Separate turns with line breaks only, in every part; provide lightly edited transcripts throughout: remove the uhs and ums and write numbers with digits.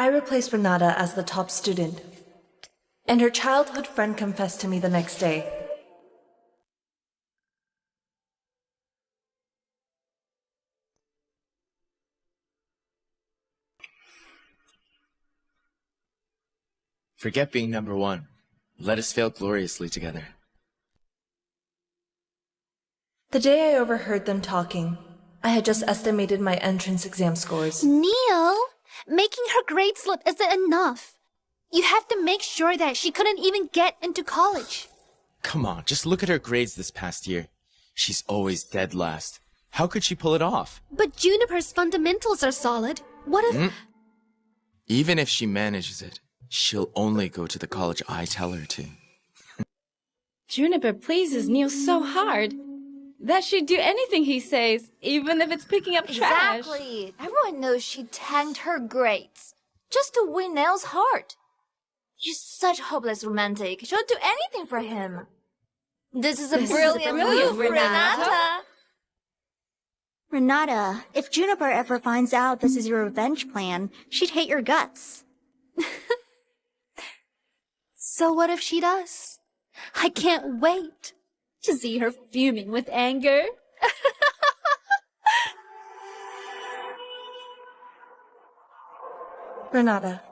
I replaced Renata as the top student, and her childhood friend confessed to me the next day.
Forget being number one. Let us fail gloriously together.
The day I overheard them talking, I had just estimated my entrance exam scores.
Neil, making her grade slip isn't enough. You have to make sure that she couldn't even get into college.
Come on, just look at her grades this past year. She's always dead last. How could she pull it off?
But Juniper's fundamentals are solid. What if...
Even if she manages it, she'll only go to the college I tell her to.
Juniper pleases Neil so hard that she'd do anything he says, even if it's picking up trash.
Exactly. Everyone knows she tanked her grades just to win Neil's heart. She's such a hopeless romantic. She'll do anything for him. This is a brilliant move, Renata.
Renata, if Juniper ever finds out this is your revenge plan, she'd hate your guts.
So what if she does? I can't wait to see her fuming with anger.
Renata,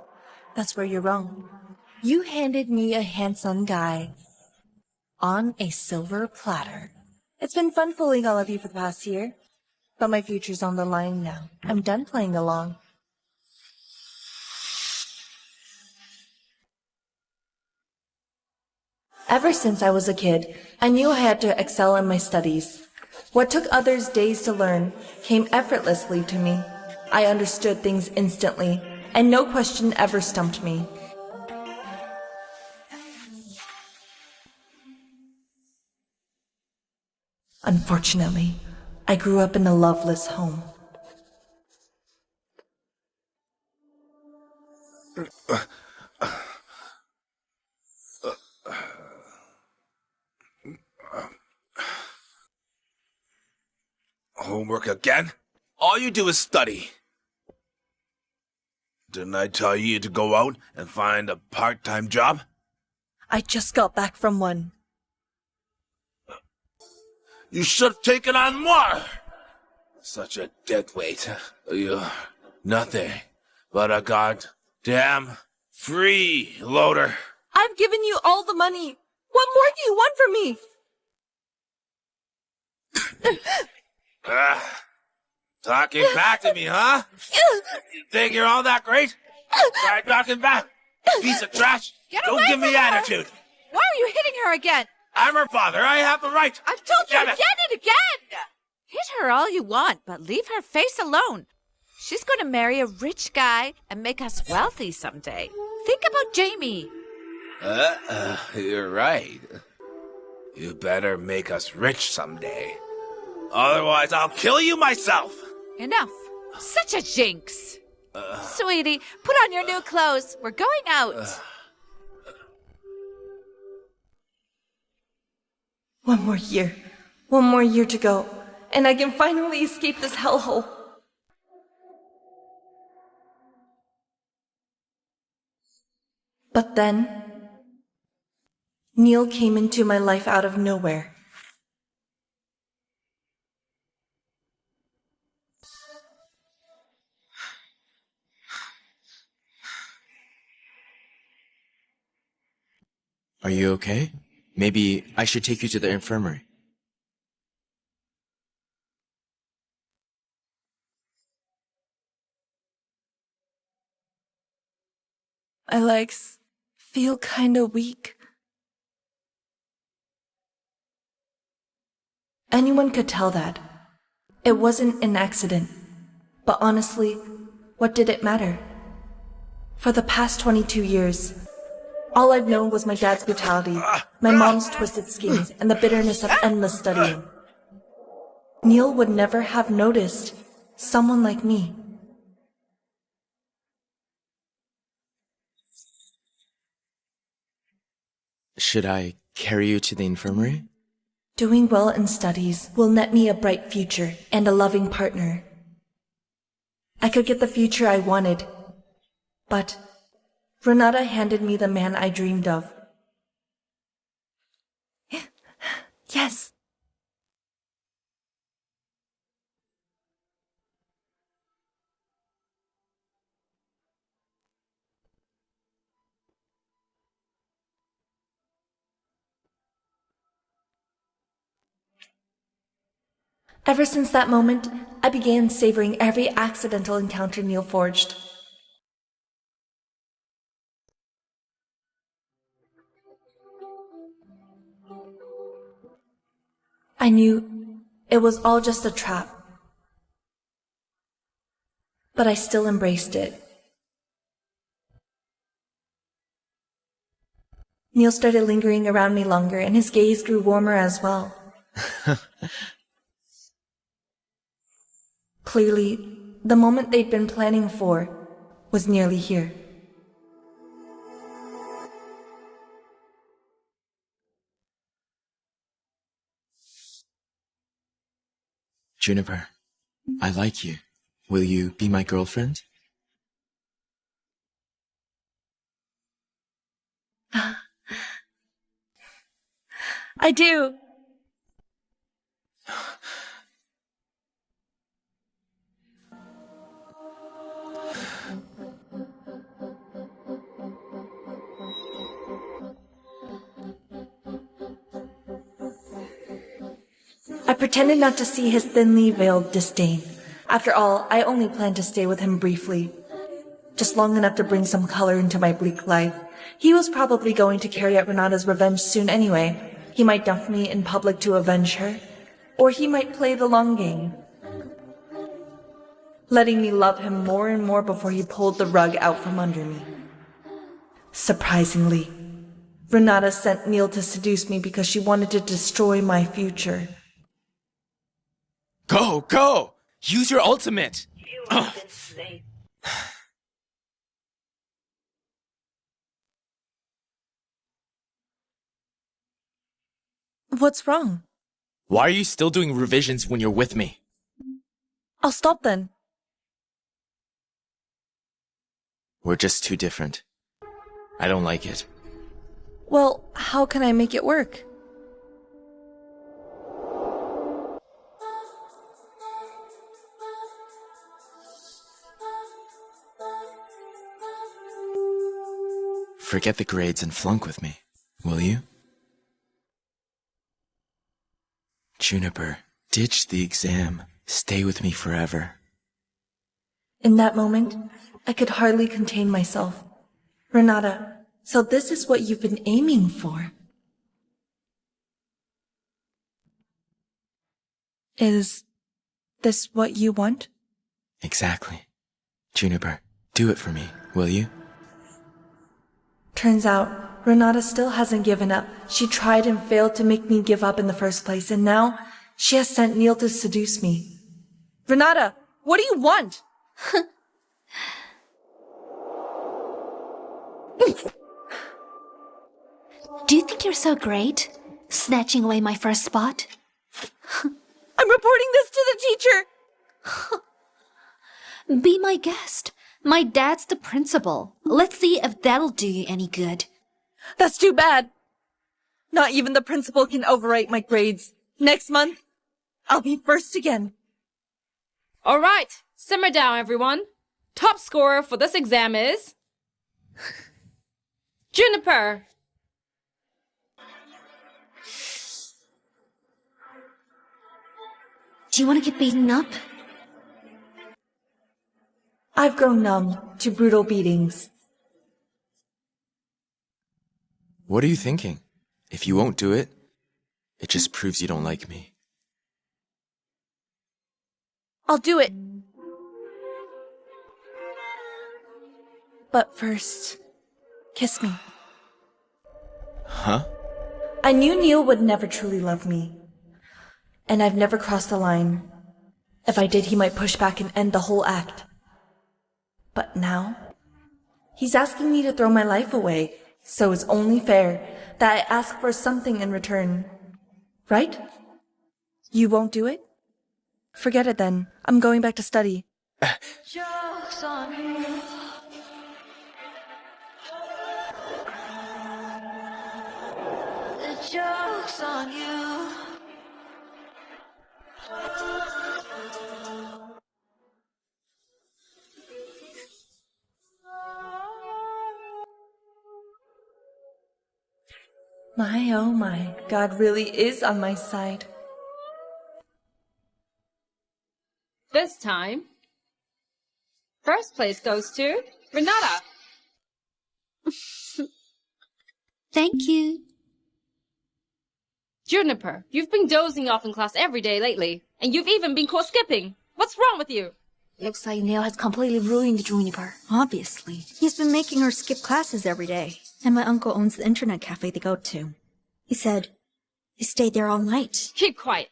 that's where you're wrong. You handed me a handsome guy on a silver platter. It's been fun fooling all of you for the past year, but my future's on the line now. I'm done playing along. Ever since I was a kid, I knew I had to excel in my studies. What took others days to learn came effortlessly to me. I understood things instantly, and no question ever stumped me. Unfortunately, I grew up in a loveless home.
Homework again? All you do is study. Didn't I tell you to go out and find a part-time job?
I just got back from one.
You should have taken on more! Such a deadweight. You're nothing but a goddamn freeloader.
I've given you all the money. What more do you want from me?
Talking back to me, huh? You think you're all that great? Try talking back. Piece of trash. Don't give me attitude.
Why are you hitting her again?
I'm her father. I have the right.
I've told you
Damn it.
again and again! Hit her all you want, but leave her face alone. She's going to marry a rich guy and make us wealthy someday. Think about Jamie.
You're right. You better make us rich someday. Otherwise, I'll kill you myself.
Enough. Such a jinx. Sweetie, put on your new clothes. We're going out.
One more year. One more year to go, and I can finally escape this hellhole. But then, Neil came into my life out of nowhere.
Are you okay? Maybe I should take you to the infirmary.
My legs feel kinda weak. Anyone could tell that. It wasn't an accident. But honestly, what did it matter? For the past 22 years, all I've known was my dad's brutality, my mom's twisted schemes, and the bitterness of endless studying. Neil would never have noticed someone like me.
Should I carry you to the infirmary?
Doing well in studies will net me a bright future and a loving partner. I could get the future I wanted, But Renata handed me the man I dreamed of. Yes. Ever since that moment, I began savoring every accidental encounter Neil forged. I knew it was all just a trap, but I still embraced it. Neil started lingering around me longer, and his gaze grew warmer as well. Clearly, the moment they'd been planning for was nearly here.
Juniper, I like you. Will you be my girlfriend?
I do. I pretended not to see his thinly veiled disdain. After all, I only planned to stay with him briefly. Just long enough to bring some color into my bleak life. He was probably going to carry out Renata's revenge soon anyway. He might dump me in public to avenge her. Or he might play the long game, letting me love him more and more before he pulled the rug out from under me. Surprisingly, Renata sent Neil to seduce me because she wanted to destroy my future.
Go, go! Use your ultimate!
What's wrong?
Why are you still doing revisions when you're with me?
I'll stop then.
We're just too different. I don't like it.
Well, how can I make it work?
Forget the grades and flunk with me, will you? Juniper, ditch the exam. Stay with me forever.
In that moment, I could hardly contain myself. Renata, so this is what you've been aiming for. Is this what you want?
Exactly. Juniper, do it for me, will you?
Turns out, Renata still hasn't given up. She tried and failed to make me give up in the first place, and now she has sent Neil to seduce me. Renata, what do you want?
Do you think you're so great? Snatching away my first spot?
I'm reporting this to the teacher!
Be my guest. My dad's the principal. Let's see if that'll do you any good.
That's too bad. Not even the principal can overwrite my grades. Next month, I'll be first again.
All right, simmer down, everyone. Top scorer for this exam is... Juniper.
Do you want to get beaten up?
I've grown numb to brutal beatings.
What are you thinking? If you won't do it, it just proves you don't like me.
I'll do it. But first, kiss me.
Huh?
I knew Neil would never truly love me. And I've never crossed the line. If I did, he might push back and end the whole act. But now, he's asking me to throw my life away, so it's only fair that I ask for something in return. Right? You won't do it? Forget it then. I'm going back to study.
Joke's on you.
My, oh my, God really is on my side.
This time, first place goes to Renata.
Thank you.
Juniper, you've been dozing off in class every day lately, and you've even been caught skipping. What's wrong with you?
Looks like Neil has completely ruined Juniper.
Obviously. He's been making her skip classes every day. And my uncle owns the internet cafe they go to. He said he stayed there all night.
Keep quiet.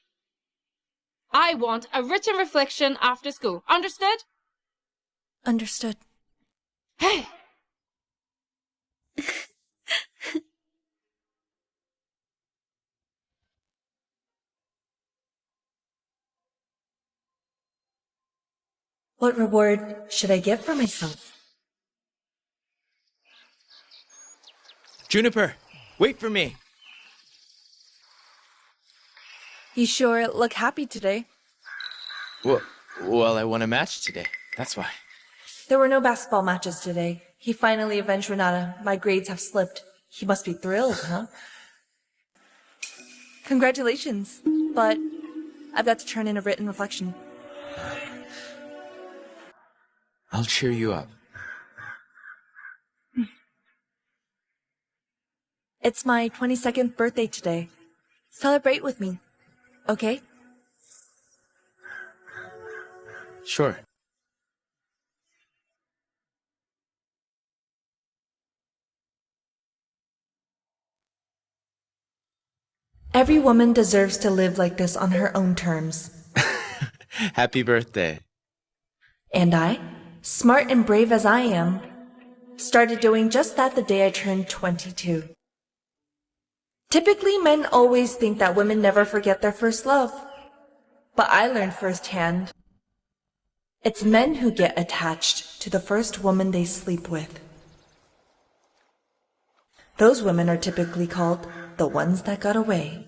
I want a written reflection after school. Understood?
Understood.
Hey!
What reward should I give for myself?
Juniper, wait for me.
You sure look happy today.
Well, I won a match today. That's why.
There were no basketball matches today. He finally avenged Renata. My grades have slipped. He must be thrilled, huh? Congratulations. But I've got to turn in a written reflection.
I'll cheer you up.
It's my 22nd birthday today. Celebrate with me, okay?
Sure.
Every woman deserves to live like this on her own terms.
Happy birthday.
And I, smart and brave as I am, started doing just that the day I turned 22. Typically, men always think that women never forget their first love. But I learned firsthand, it's men who get attached to the first woman they sleep with. Those women are typically called the ones that got away.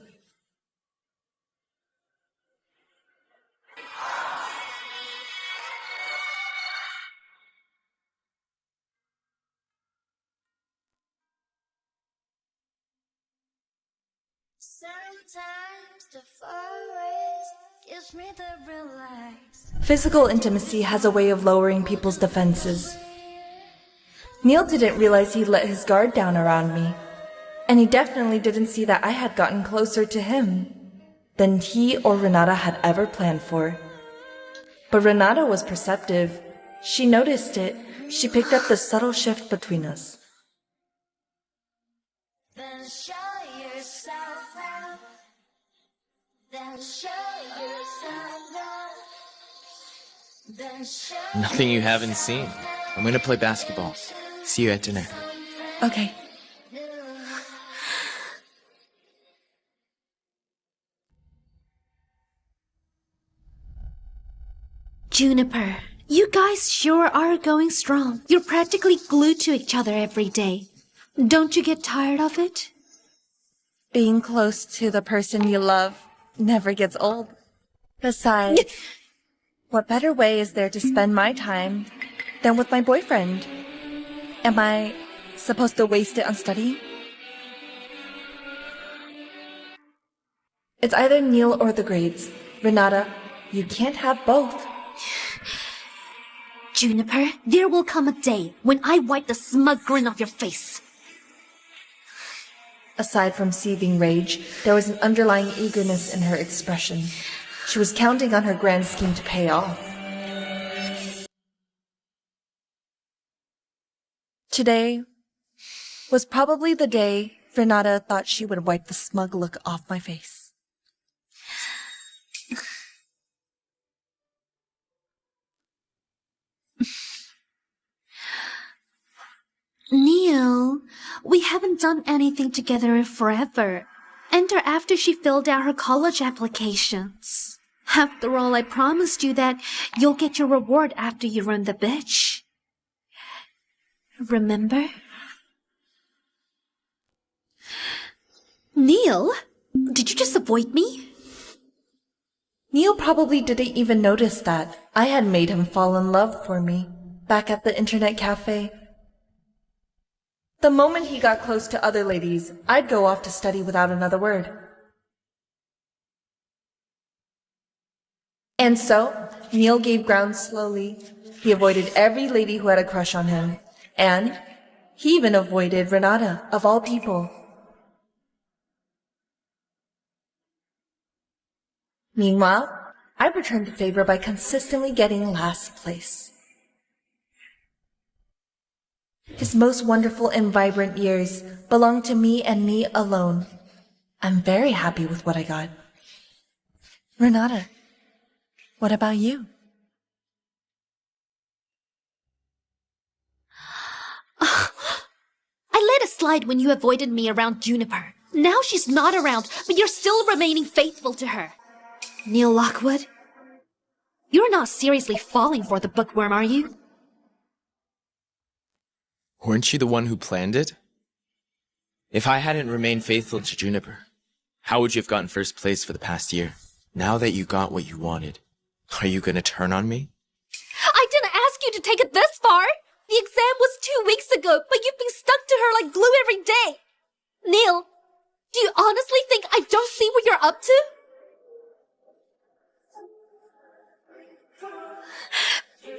Sometimes the forest gives me the relax.
Physical intimacy has a way of lowering people's defenses. Neil didn't realize he'd let his guard down around me, and he definitely didn't see that I had gotten closer to him than he or Renata had ever planned for. But Renata was perceptive. She noticed it. She picked up the subtle shift between us.
Then show yourself out. Then show yourself love. Then show
Nothing you haven't seen. I'm gonna play basketball. See you at dinner.
Okay.
Juniper, you guys sure are going strong. You're practically glued to each other every day. Don't you get tired of it?
Being close to the person you love never gets old. Besides, what better way is there to spend my time than with my boyfriend? Am I supposed to waste it on studying? It's either Neil or the grades. Renata, you can't have both.
Juniper, there will come a day when I wipe the smug grin off your face.
Aside from seething rage, there was an underlying eagerness in her expression. She was counting on her grand scheme to pay off. Today was probably the day Renata thought she would wipe the smug look off my face.
Neil, we haven't done anything together in forever. Enter after she filled out her college applications. After all, I promised you that you'll get your reward after you run the bitch. Remember? Neil? Did you just avoid me?
Neil probably didn't even notice that I had made him fall in love for me back at the internet cafe. The moment he got close to other ladies, I'd go off to study without another word. And so, Neil gave ground slowly. He avoided every lady who had a crush on him. And he even avoided Renata, of all people. Meanwhile, I returned the favor by consistently getting last place. His most wonderful and vibrant years belonged to me and me alone. I'm very happy with what I got. Renata, what about you?
I let it slide when you avoided me around Juniper. Now she's not around, but you're still remaining faithful to her. Neil Lockwood, you're not seriously falling for the bookworm, are you?
Weren't you the one who planned it? If I hadn't remained faithful to Juniper, how would you have gotten first place for the past year? Now that you got what you wanted, are you gonna turn on me?
I didn't ask you to take it this far. The exam was 2 weeks ago, but you've been stuck to her like glue every day. Neil, do you honestly think I don't see what you're up to?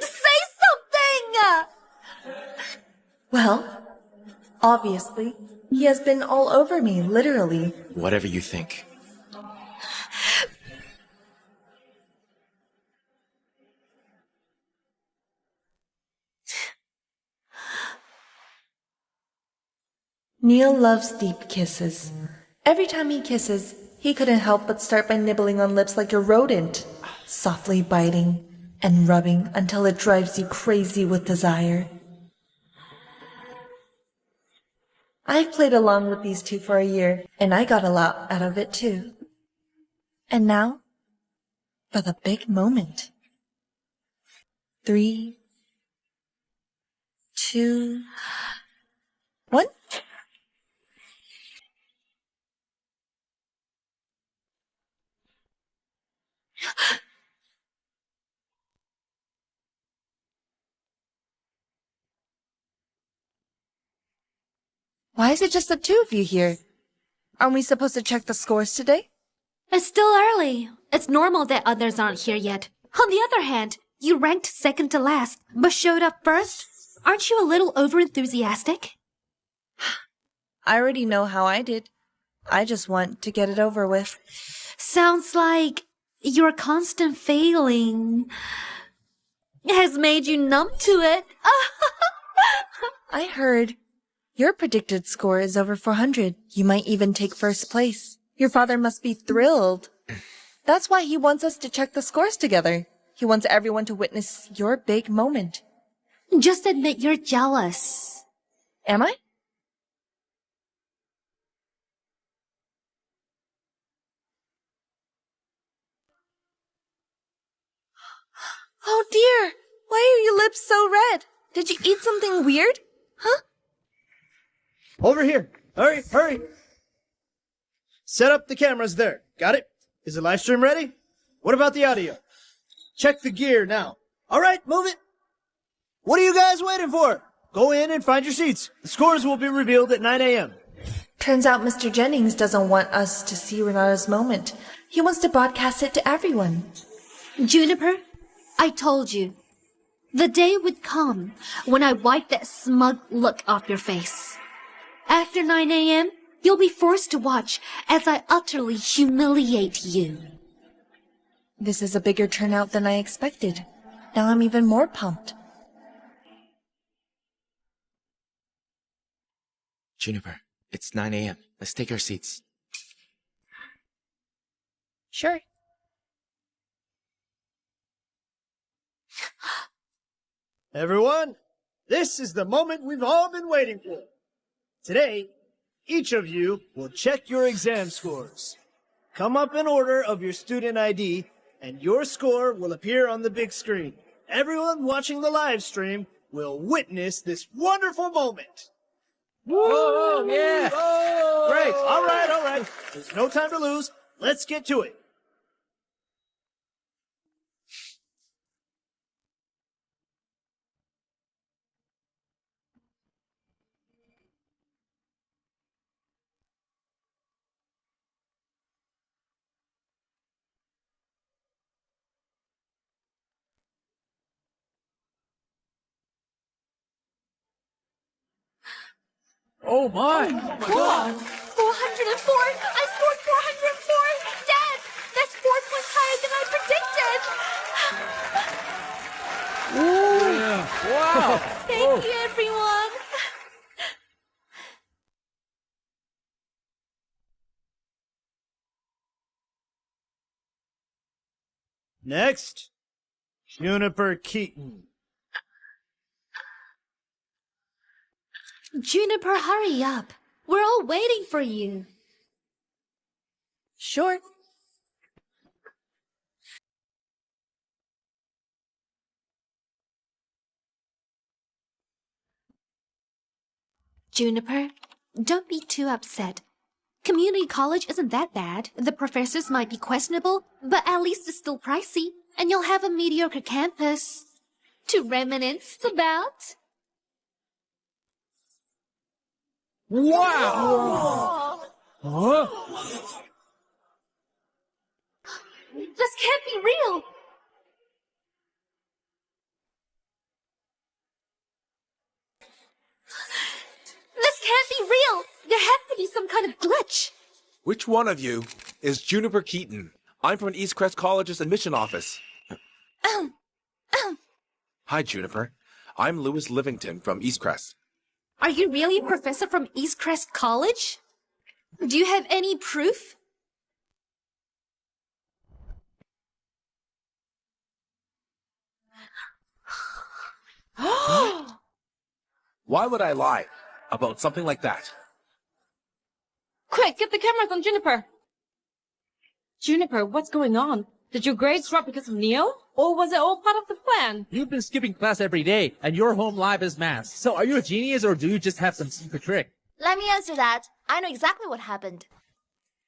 Say something!
Well, obviously, he has been all over me, literally.
Whatever you think.
Neil loves deep kisses. Every time he kisses, he couldn't help but start by nibbling on lips like a rodent, softly biting and rubbing until it drives you crazy with desire. I've played along with these two for a year, and I got a lot out of it too. And now, for the big moment. 3, 2, 1. Why is it just the two of you here? Aren't we supposed to check the scores today?
It's still early. It's normal that others aren't here yet. On the other hand, you ranked second to last, but showed up first. Aren't you a little overenthusiastic?
I already know how I did. I just want to get it over with.
Sounds like your constant failing has made you numb to it.
I heard your predicted score is over 400. You might even take first place. Your father must be thrilled. That's why he wants us to check the scores together. He wants everyone to witness your big moment.
Just admit you're jealous.
Am I? Oh dear! Why are your lips so red? Did you eat something weird? Huh?
Over here! Hurry, hurry! Set up the cameras there. Got it? Is the live stream ready? What about the audio? Check the gear now. Alright, move it! What are you guys waiting for? Go in and find your seats. The scores will be revealed at 9 a.m.
Turns out Mr. Jennings doesn't want us to see Renata's moment. He wants to broadcast it to everyone.
Juniper, I told you. The day would come when I wipe that smug look off your face. After 9 a.m., you'll be forced to watch as I utterly humiliate you.
This is a bigger turnout than I expected. Now I'm even more pumped.
Juniper, it's 9 a.m. Let's take our seats.
Sure.
Everyone, this is the moment we've all been waiting for. Today, each of you will check your exam scores. Come up in order of your student ID, and your score will appear on the big screen. Everyone watching the live stream will witness this wonderful moment. Whoa, yeah! Great, all right. There's no time to lose. Let's get to it.
Oh my!
404! I scored 404! Dad, that's 4 points higher than I predicted!
Wow!
Thank you, everyone!
Next, Juniper Keaton.
Juniper, hurry up. We're all waiting for you.
Sure.
Juniper, don't be too upset. Community college isn't that bad. The professors might be questionable, but at least it's still pricey. And you'll have a mediocre campus to reminisce about.
Wow! Huh?
This can't be real! This can't be real! There has to be some kind of glitch!
Which one of you is Juniper Keaton? I'm from East Crest College's admission office. Hi, Juniper. I'm Lewis Livington from East Crest.
Are you really a professor from East Crest College? Do you have any proof?
Why would I lie about something like that?
Quick, get the cameras on Juniper. Juniper, what's going on? Did your grades drop because of Neo? Or was it all part of the plan?
You've been skipping class every day, and your home life is math. So are you a genius, or do you just have some secret trick?
Let me answer that. I know exactly what happened.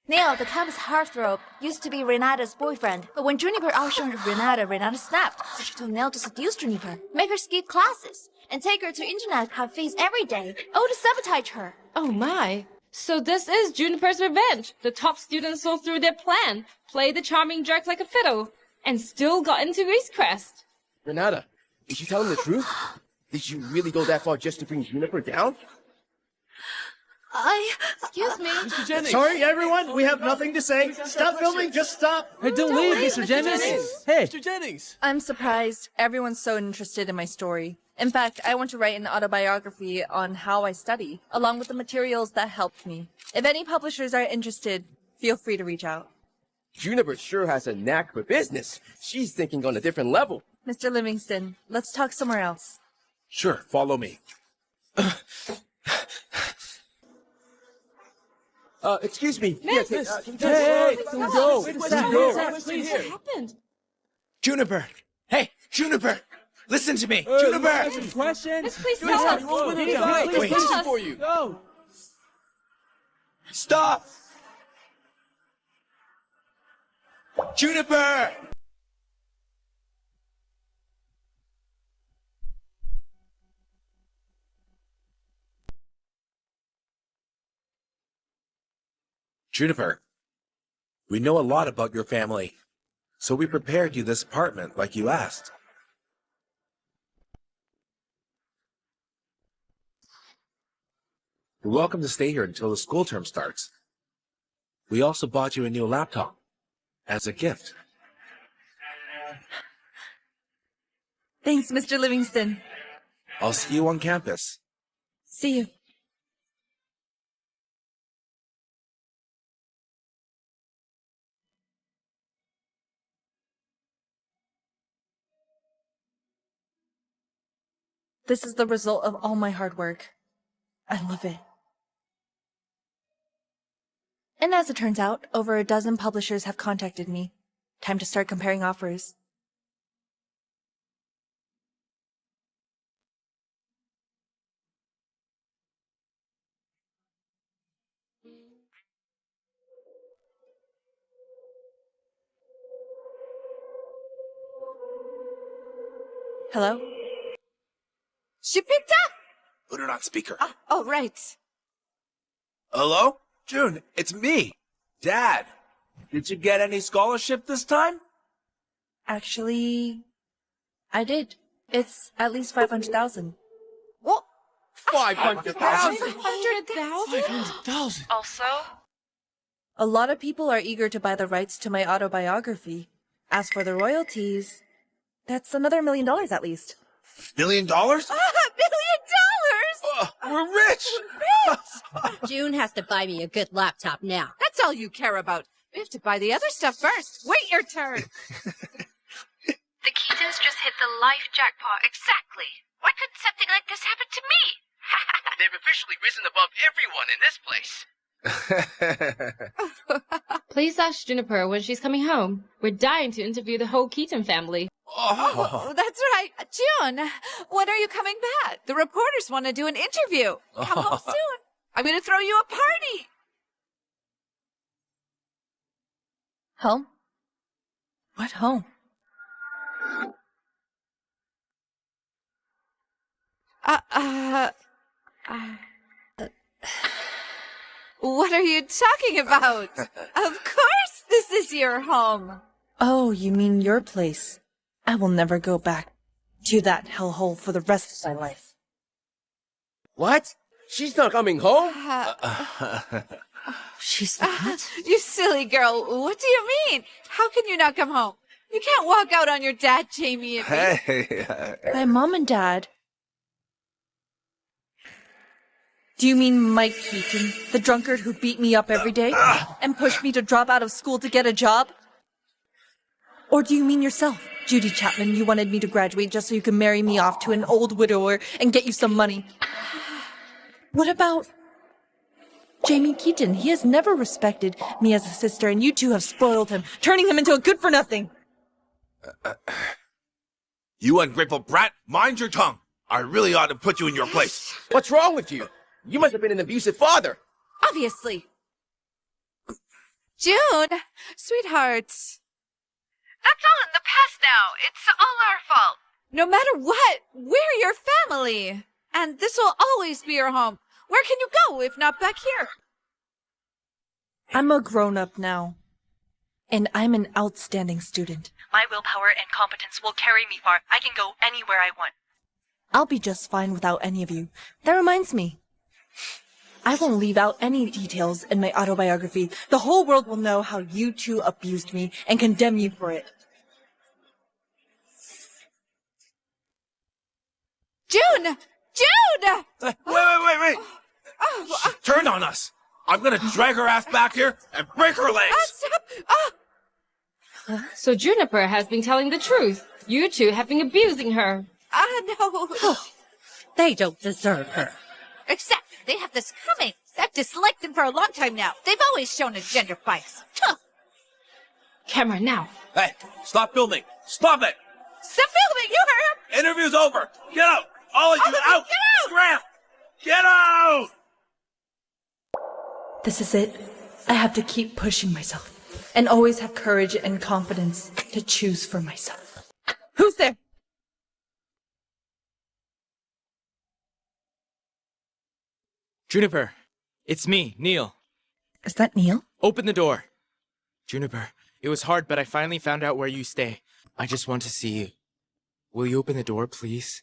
Neil, the campus heartthrob, used to be Renata's boyfriend. But when Juniper outshone Renata snapped. So she told Neil to seduce Juniper, make her skip classes, and take her to internet cafes every day. Oh, to sabotage her.
Oh my. So this is Juniper's revenge. The top students saw through their plan, played the charming jerk like a fiddle, and still got into East Crest.
Renata, is she telling the truth? Did you really go that far just to bring Juniper down?
Excuse me.
Mr. Jennings!
Sorry, everyone, we have nothing to say. Stop filming, just stop.
Hey, don't leave, Mr. Jennings! Hey!
Mr. Jennings!
I'm surprised. Everyone's so interested in my story. In fact, I want to write an autobiography on how I study, along with the materials that helped me. If any publishers are interested, feel free to reach out.
Juniper sure has a knack for business. She's thinking on a different level.
Mr. Livingston, let's talk somewhere else.
Sure, follow me.
Excuse me.
Miss!
Yes,
Hey, don't go!
What happened?
Juniper! Hey, Juniper! Listen to me! Juniper!
Some questions?
Miss, please tell us.
Wait,
Tell us.
for you.
Go!
Stop! Juniper!
Juniper, we know a lot about your family, so we prepared you this apartment like you asked. You're welcome to stay here until the school term starts. We also bought you a new laptop as a gift.
Thanks, Mr. Livingston.
I'll see you on campus.
See you. This is the result of all my hard work. I love it. And as it turns out, over a dozen publishers have contacted me. Time to start comparing offers. Hello?
She picked up!
Put it on speaker.
Oh, right.
Hello? June, it's me, Dad. Did you get any scholarship this time?
Actually, I did. It's at least 500,000.
What?
500,000?
500,000?
500,000.
Also, a lot of people are eager to buy the rights to my autobiography. As for the royalties, that's another $1 million at least.
$1 million?
$1 million!
We're rich!
June has to buy me a good laptop now.
That's all you care about. We have to buy the other stuff first. Wait your turn.
The Keatons just hit the life jackpot exactly. Why couldn't something like this happen to me?
They've officially risen above everyone in this place.
Please ask Juniper when she's coming home. We're dying to interview the whole Keaton family.
Oh, that's right. June, when are you coming back? The reporters want to do an interview. Come home soon. I'm going to throw you a party.
Home? What home?
What are you talking about? Of course this is your home.
Oh, you mean your place. I will never go back to that hellhole for the rest of my life.
What? She's not coming home?
She's not?
You silly girl. What do you mean? How can you not come home? You can't walk out on your dad, Jamie, and me.
Hey.
My mom and dad. Do you mean Mike Keaton, the drunkard who beat me up every day and pushed me to drop out of school to get a job? Or do you mean yourself, Judy Chapman? You wanted me to graduate just so you could marry me off to an old widower and get you some money. What about Jamie Keaton? He has never respected me as a sister, and you two have spoiled him, turning him into a good-for-nothing.
You ungrateful brat, mind your tongue. I really ought to put you in your place.
What's wrong with you? You must have been an abusive father.
Obviously. June, sweetheart.
That's all in the past now. It's all our fault.
No matter what, we're your family. And this will always be your home. Where can you go if not back here?
I'm a grown-up now. And I'm an outstanding student.
My willpower and competence will carry me far. I can go anywhere I want.
I'll be just fine without any of you. That reminds me. I won't leave out any details in my autobiography. The whole world will know how you two abused me and condemn you for it.
June! June!
Wait. She turned on us. I'm gonna drag her ass back here and break her legs.
Stop!
So Juniper has been telling the truth. You two have been abusing her.
No.
They don't deserve her.
Except they have this coming. I've disliked them for a long time now. They've always shown a gender bias.
Camera now.
Hey, stop filming. Stop it.
Stop filming, you heard him.
Interview's over. Get out. All of you out.
Get out.
Scram. Get out.
This is it. I have to keep pushing myself. And always have courage and confidence to choose for myself.
Who's there?
Juniper, it's me, Neil.
Is that Neil?
Open the door. Juniper, it was hard, but I finally found out where you stay. I just want to see you. Will you open the door, please?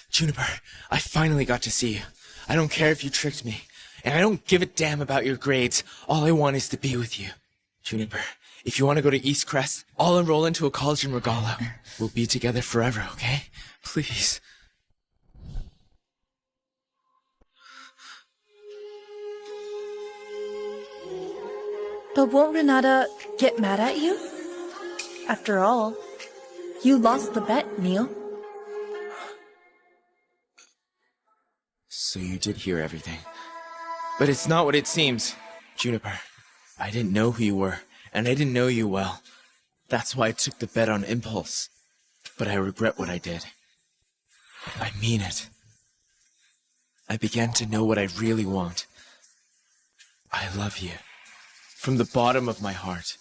Juniper, I finally got to see you. I don't care if you tricked me, and I don't give a damn about your grades. All I want is to be with you. Juniper, if you want to go to East Crest, I'll enroll into a college in Regala. We'll be together forever, okay? Please.
But won't Renata get mad at you? After all, you lost the bet, Neil.
So you did hear everything. But it's not what it seems. Juniper, I didn't know who you were, and I didn't know you well. That's why I took the bet on impulse. But I regret what I did. I mean it. I began to know what I really want. I love you. From the bottom of my heart.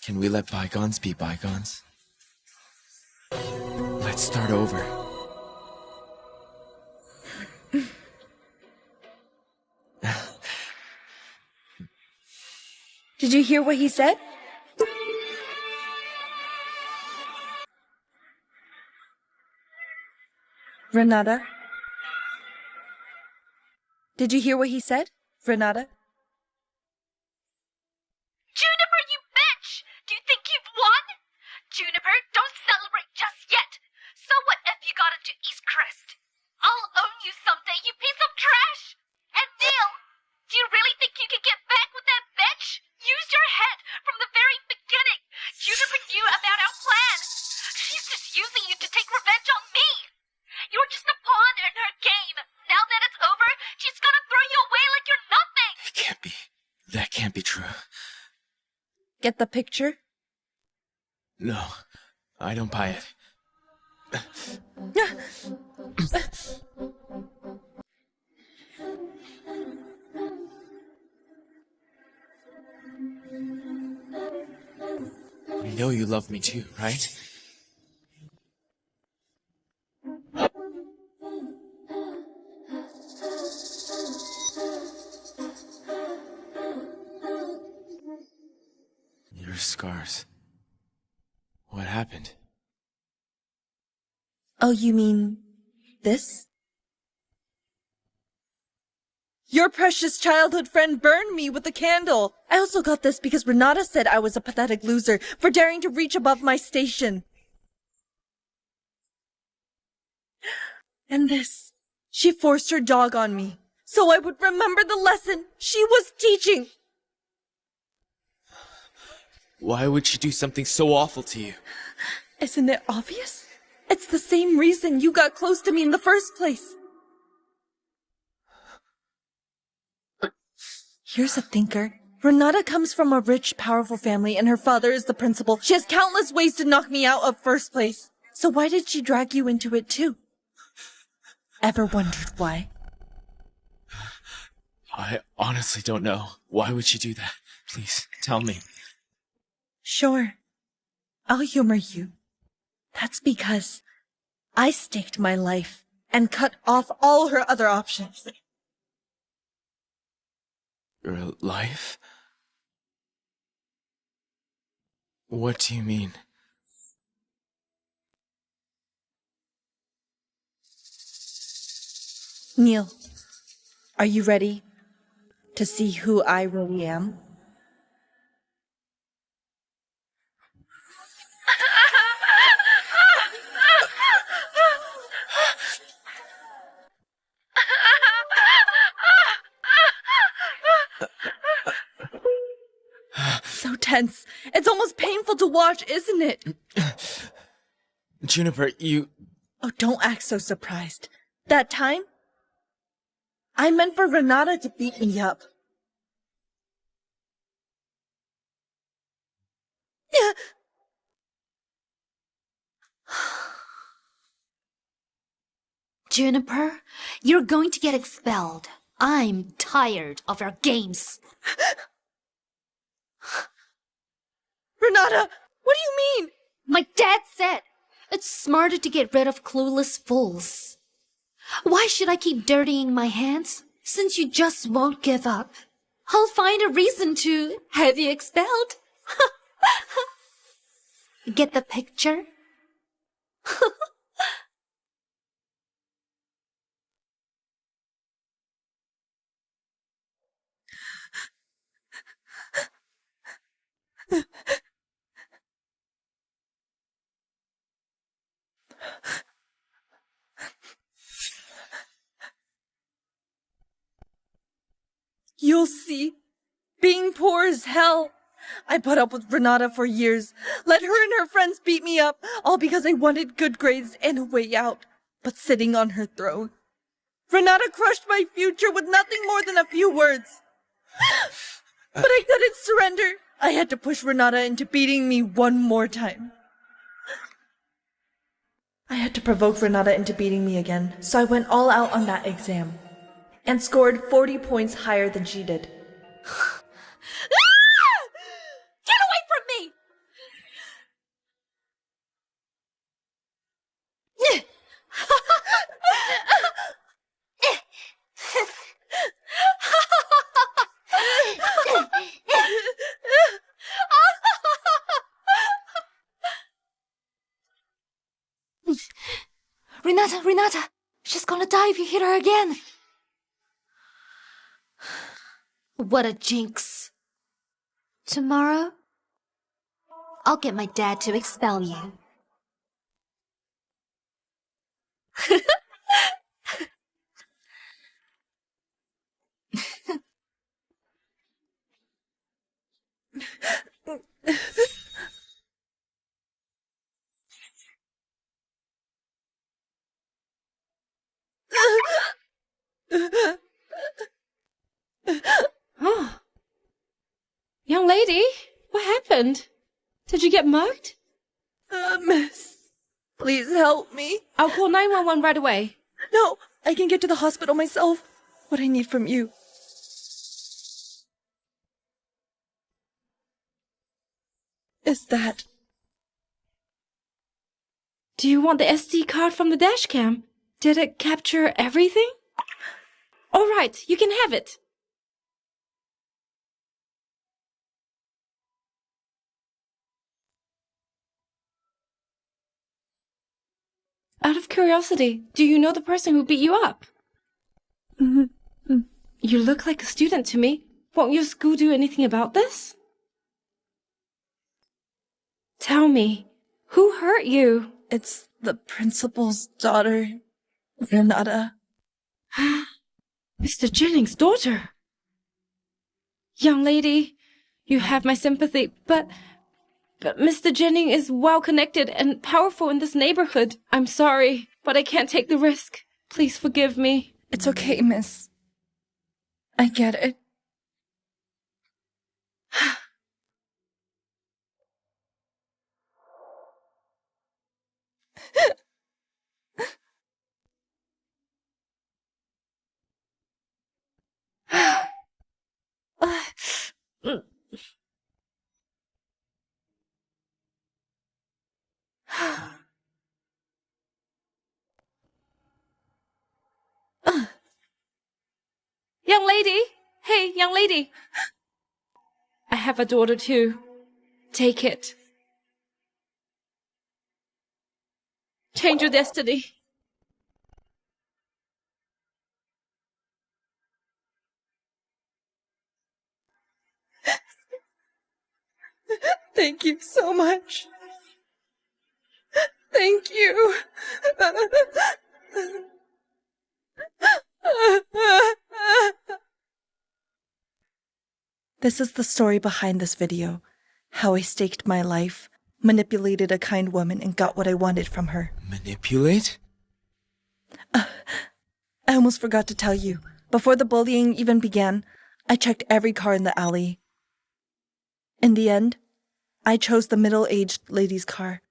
Can we let bygones be bygones? Let's start over.
Did you hear what he said? Renata? Did you hear what he said, Renata?
Juniper, you bitch! Do you think you've won? Juniper, don't celebrate just yet. So what if you got into East Crest? I'll own you someday, you piece of trash! And Neil, do you really think you can get back with that bitch? Use your head from the very beginning. Juniper knew about our plan. She's just using you to take revenge on me. You're just a pawn in her game. Now that it's over, she's gonna throw you away like you're nothing.
It can't be. That can't be true.
Get the picture?
No, I don't buy it. You know you love me too, right? Your scars. What happened?
Oh, you mean this? Your precious childhood friend burned me with a candle. I also got this because Renata said I was a pathetic loser for daring to reach above my station. And this. She forced her dog on me, so I would remember the lesson she was teaching.
Why would she do something so awful to you?
Isn't it obvious? It's the same reason you got close to me in the first place. Here's a thinker. Renata comes from a rich, powerful family, and her father is the principal. She has countless ways to knock me out of first place. So why did she drag you into it too? Ever wondered why?
I honestly don't know. Why would she do that? Please, tell me.
Sure. I'll humor you. That's because I staked my life and cut off all her other options.
Your life? What do you mean?
Neil, are you ready to see who I really am? So tense. It's almost painful to watch, isn't it?
Juniper, you...
Oh, don't act so surprised. That time, I meant for Renata to beat me up.
Juniper, you're going to get expelled. I'm tired of our games.
Renata, what do you mean?
My dad said it's smarter to get rid of clueless fools. Why should I keep dirtying my hands since you just won't give up? I'll find a reason to have you expelled. Get the picture?
You'll see. Being poor is hell. I put up with Renata for years. Let her and her friends beat me up, all because I wanted good grades and a way out. But sitting on her throne, Renata crushed my future with nothing more than a few words. But I couldn't surrender. I had to push Renata into beating me one more time. I had to provoke Renata into beating me again, so I went all out on that exam and scored 40 points higher than she did.
Get away from me!
Renata! She's gonna die if you hit her again! What a jinx. Tomorrow, I'll get my dad to expel you.
Oh. Young lady, what happened? Did you get mugged?
Miss, please help me.
I'll call 911 right away.
No, I can get to the hospital myself. What I need from you is that.
Do you want the SD card from the dashcam? Did it capture everything? All right, you can have it. Out of curiosity, do you know the person who beat you up?
Mm-hmm.
You look like a student to me. Won't your school do anything about this? Tell me, who hurt you?
It's the principal's daughter, Renata.
Mr. Jennings' daughter. Young lady, you have my sympathy, but Mr. Jennings is well-connected and powerful in this neighborhood. I'm sorry, but I can't take the risk. Please forgive me.
It's okay, miss. I get it.
Young lady! Hey, young lady! I have a daughter too. Take it. Change your destiny.
Thank you so much. Thank you. This is the story behind this video. How I staked my life, manipulated a kind woman, and got what I wanted from her.
Manipulate?
I almost forgot to tell you. Before the bullying even began, I checked every car in the alley. In the end, I chose the middle-aged lady's car.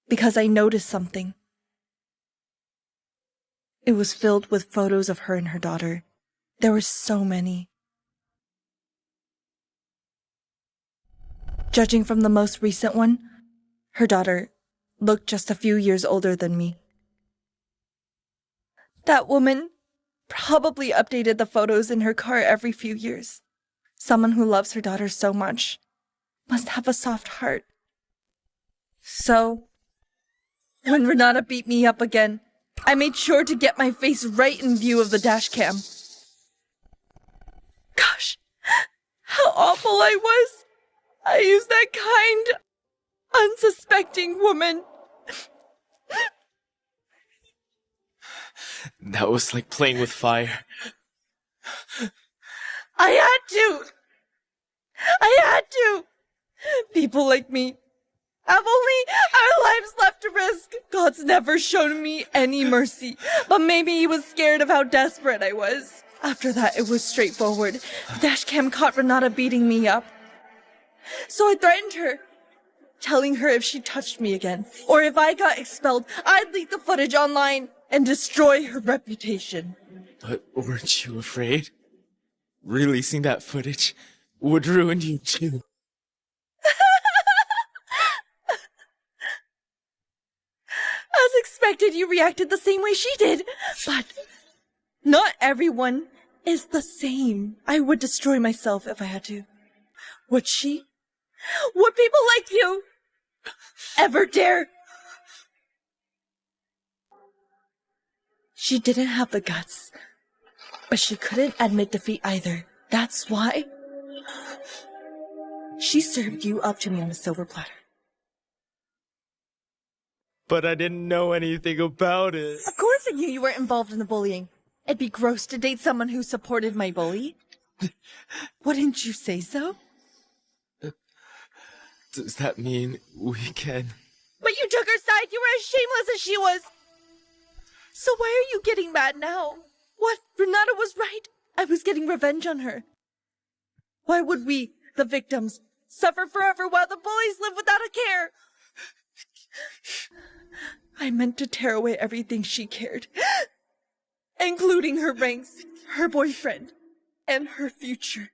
Because I noticed something. It was filled with photos of her and her daughter. There were so many. Judging from the most recent one, her daughter looked just a few years older than me. That woman probably updated the photos in her car every few years. Someone who loves her daughter so much must have a soft heart. So, when Renata beat me up again, I made sure to get my face right in view of the dashcam. Gosh, how awful I was. I used that kind, unsuspecting woman.
That was like playing with fire.
I had to. People like me have only our lives left to risk. God's never shown me any mercy, but maybe he was scared of how desperate I was. After that, it was straightforward. The dashcam caught Renata beating me up. So I threatened her, telling her if she touched me again, or if I got expelled, I'd leak the footage online and destroy her reputation.
But weren't you afraid? Releasing that footage would ruin you too.
As expected, you reacted the same way she did. But not everyone is the same. I would destroy myself if I had to. Would she? Would people like you ever dare? She didn't have the guts, but she couldn't admit defeat either. That's why she served you up to me on a silver platter.
But I didn't know anything about it.
Of course I knew you were involved in the bullying. It'd be gross to date someone who supported my bully. Wouldn't you say so?
Does that mean we can...
But you took her side. You were as shameless as she was. So why are you getting mad now? What? Renata was right. I was getting revenge on her. Why would we, the victims, suffer forever while the bullies live without a care? I meant to tear away everything she cared, including her ranks, her boyfriend, and her future.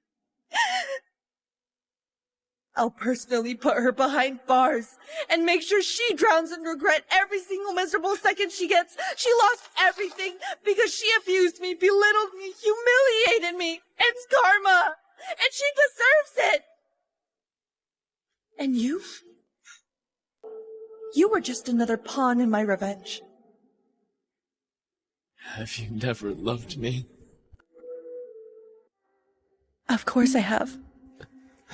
I'll personally put her behind bars and make sure she drowns in regret every single miserable second she gets. She lost everything because she abused me, belittled me, humiliated me. It's karma, and she deserves it. And you? You were just another pawn in my revenge.
Have you never loved me?
Of course I have.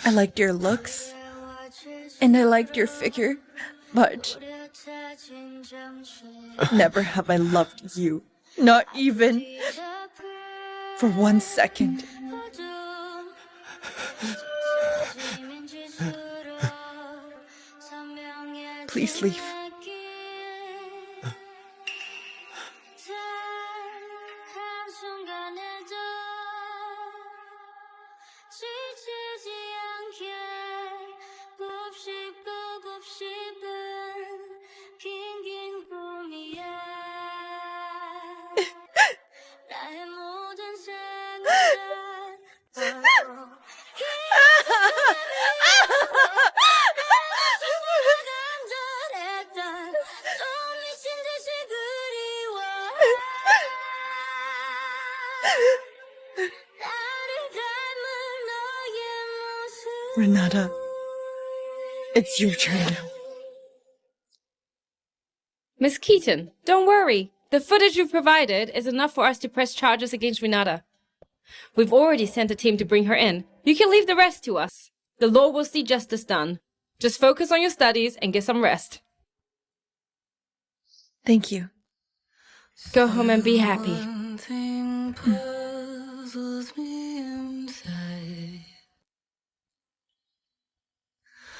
I liked your looks, and I liked your figure, but never have I loved you. Not even for 1 second. Please leave. Renata, it's your turn now.
Miss Keaton, don't worry. The footage you've provided is enough for us to press charges against Renata. We've already sent a team to bring her in. You can leave the rest to us. The law will see justice done. Just focus on your studies and get some rest.
Thank you.
Go home and be happy.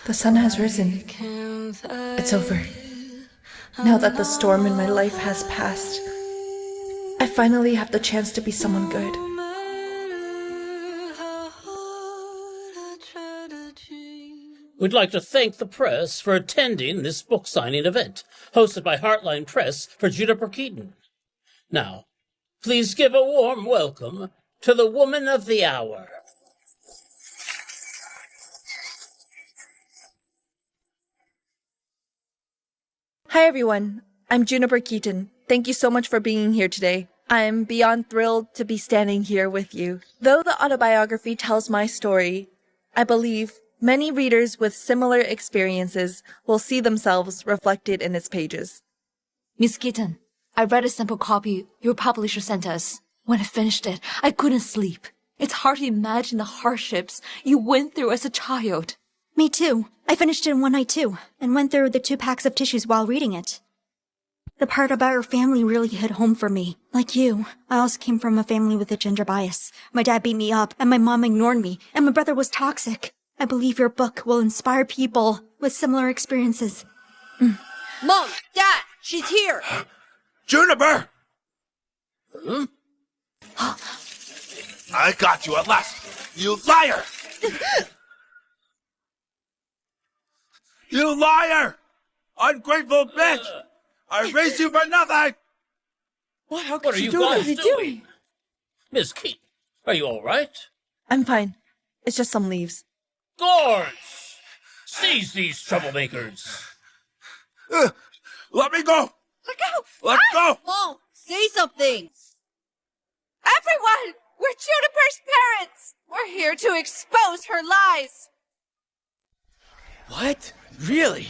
The sun has risen. It's over. Now that the storm in my life has passed, I finally have the chance to be someone good.
We'd like to thank the press for attending this book signing event, hosted by Heartline Press for Juniper Keaton. Now, please give a warm welcome to the Woman of the Hour.
Hi everyone, I'm Juniper Keaton. Thank you so much for being here today. I'm beyond thrilled to be standing here with you. Though the autobiography tells my story, I believe many readers with similar experiences will see themselves reflected in its pages.
Miss Keaton, I read a sample copy your publisher sent us. When I finished it, I couldn't sleep. It's hard to imagine the hardships you went through as a child.
Me too. I finished it in one night too, and went through the 2 packs of tissues while reading it. The part about her family really hit home for me. Like you, I also came from a family with a gender bias. My dad beat me up, and my mom ignored me, and my brother was toxic. I believe your book will inspire people with similar experiences.
Mom! Dad! She's here!
Juniper! I got you at last, you liar! You liar! Ungrateful bitch! I raised you for nothing!
What are you guys doing? Miss Keaton, are you all right?
I'm fine. It's just some leaves.
Guards! Seize these troublemakers!
Let me go!
Let go!
Let go!
Mom, say something! Everyone! We're Juniper's parents! We're here to expose her lies!
What? Really?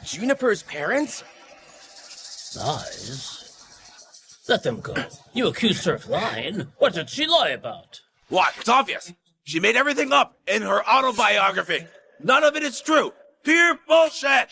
Juniper's parents?
Lies? Let them go. You accused her of lying. What did she lie about?
What? It's obvious. She made everything up in her autobiography. None of it is true. Pure bullshit.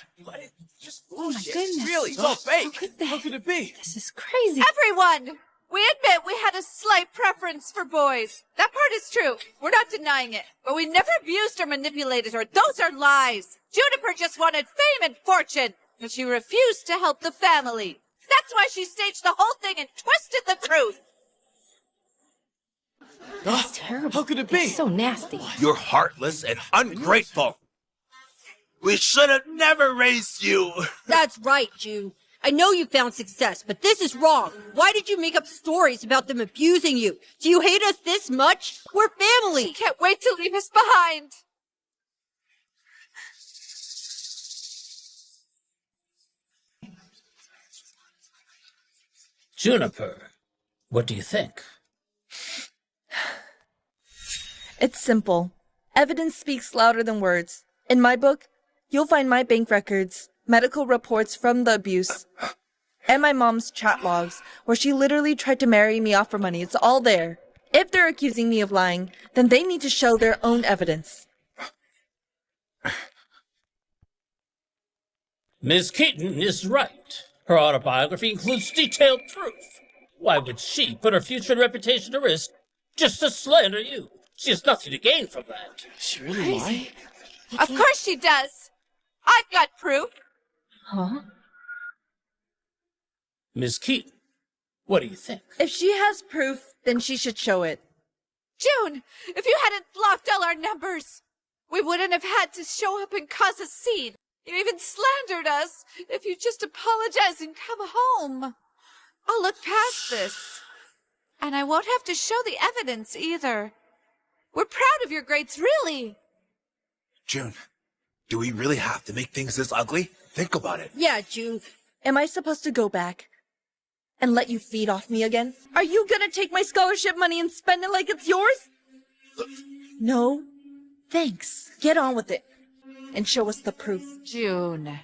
Just
Oh my
bullshit.
goodness.
Really, it's all fake.
How
could it be?
This is crazy.
Everyone! We admit we had a slight preference for boys. That part is true. We're not denying it. But we never abused or manipulated her. Those are lies. Juniper just wanted fame and fortune. But she refused to help the family. That's why she staged the whole thing and twisted the truth.
That's terrible.
How could it be?
That's so nasty.
You're heartless and ungrateful. We should have never raised you.
That's right, June. I know you found success, but this is wrong. Why did you make up stories about them abusing you? Do you hate us this much? We're family.
She can't wait to leave us behind.
Juniper, what do you think?
It's simple. Evidence speaks louder than words. In my book, you'll find my bank records, medical reports from the abuse, and my mom's chat logs, where she literally tried to marry me off for money. It's all there. If they're accusing me of lying, then they need to show their own evidence.
Ms. Keaton is right. Her autobiography includes detailed proof. Why would she put her future and reputation at risk just to slander you? She has nothing to gain from that.
She really lied?
Of course she does. I've got proof.
Huh?
Ms. Keaton, what do you think?
If she has proof, then she should show it.
June, if you hadn't blocked all our numbers, we wouldn't have had to show up and cause a scene. You even slandered us. If you just apologize and come home, I'll look past this. And I won't have to show the evidence either. We're proud of your grades, really.
June, do we really have to make things this ugly? Think about it.
Yeah, June.
Am I supposed to go back and let you feed off me again? Are you gonna take my scholarship money and spend it like it's yours? No, thanks. Get on with it and show us the proof.
June,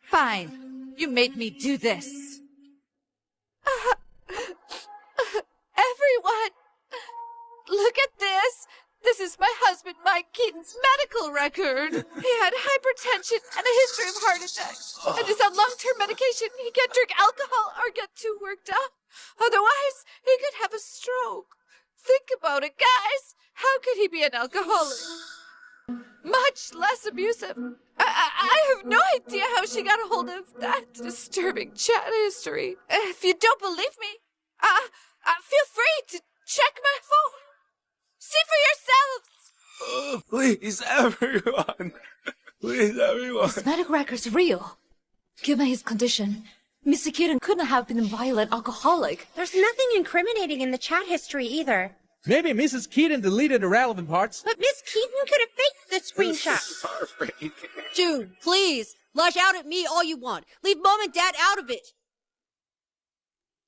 fine. You made me do this. Everyone, look at this. This is my husband, Mike Keaton's medical record. He had hypertension and a history of heart attacks. And is on long-term medication. He can't drink alcohol or get too worked up. Otherwise, he could have a stroke. Think about it, guys. How could he be an alcoholic? Much less abusive. I have no idea how she got a hold of that disturbing chat history. If you don't believe me, feel free to check my phone. See for yourselves!
Please, everyone. Please, everyone.
His medical record's real. Given his condition, Mr. Keaton couldn't have been a violent alcoholic.
There's nothing incriminating in the chat history either.
Maybe Mrs. Keaton deleted irrelevant parts.
But Miss Keaton could have faked the screenshot.
June, please, lash out at me all you want. Leave Mom and Dad out of it.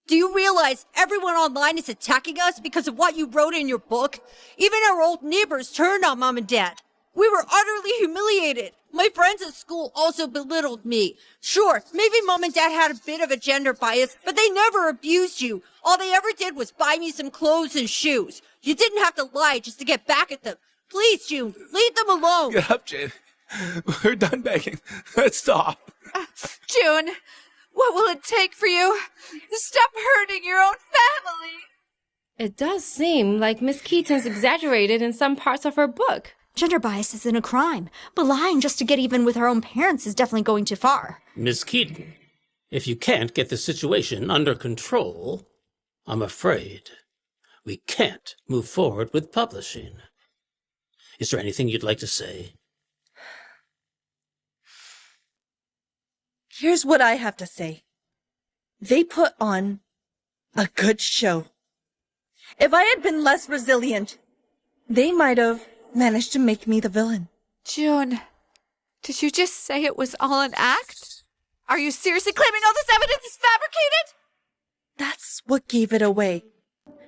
Do you realize everyone online is attacking us because of what you wrote in your book? Even our old neighbors turned on Mom and Dad. We were utterly humiliated. My friends at school also belittled me. Sure, maybe Mom and Dad had a bit of a gender bias, but they never abused you. All they ever did was buy me some clothes and shoes. You didn't have to lie just to get back at them. Please, June, leave them alone.
Get up, Jane. We're done begging. Let's stop.
June, what will it take for you to stop hurting your own family?
It does seem like Miss Keaton's exaggerated in some parts of her book.
Gender bias isn't a crime, but lying just to get even with her own parents is definitely going too far.
Miss Keaton, if you can't get the situation under control, I'm afraid we can't move forward with publishing. Is there anything you'd like to say?
Here's what I have to say. They put on a good show. If I had been less resilient, they might have managed to make me the villain.
June, did you just say it was all an act? Are you seriously claiming all this evidence is fabricated?
That's what gave it away.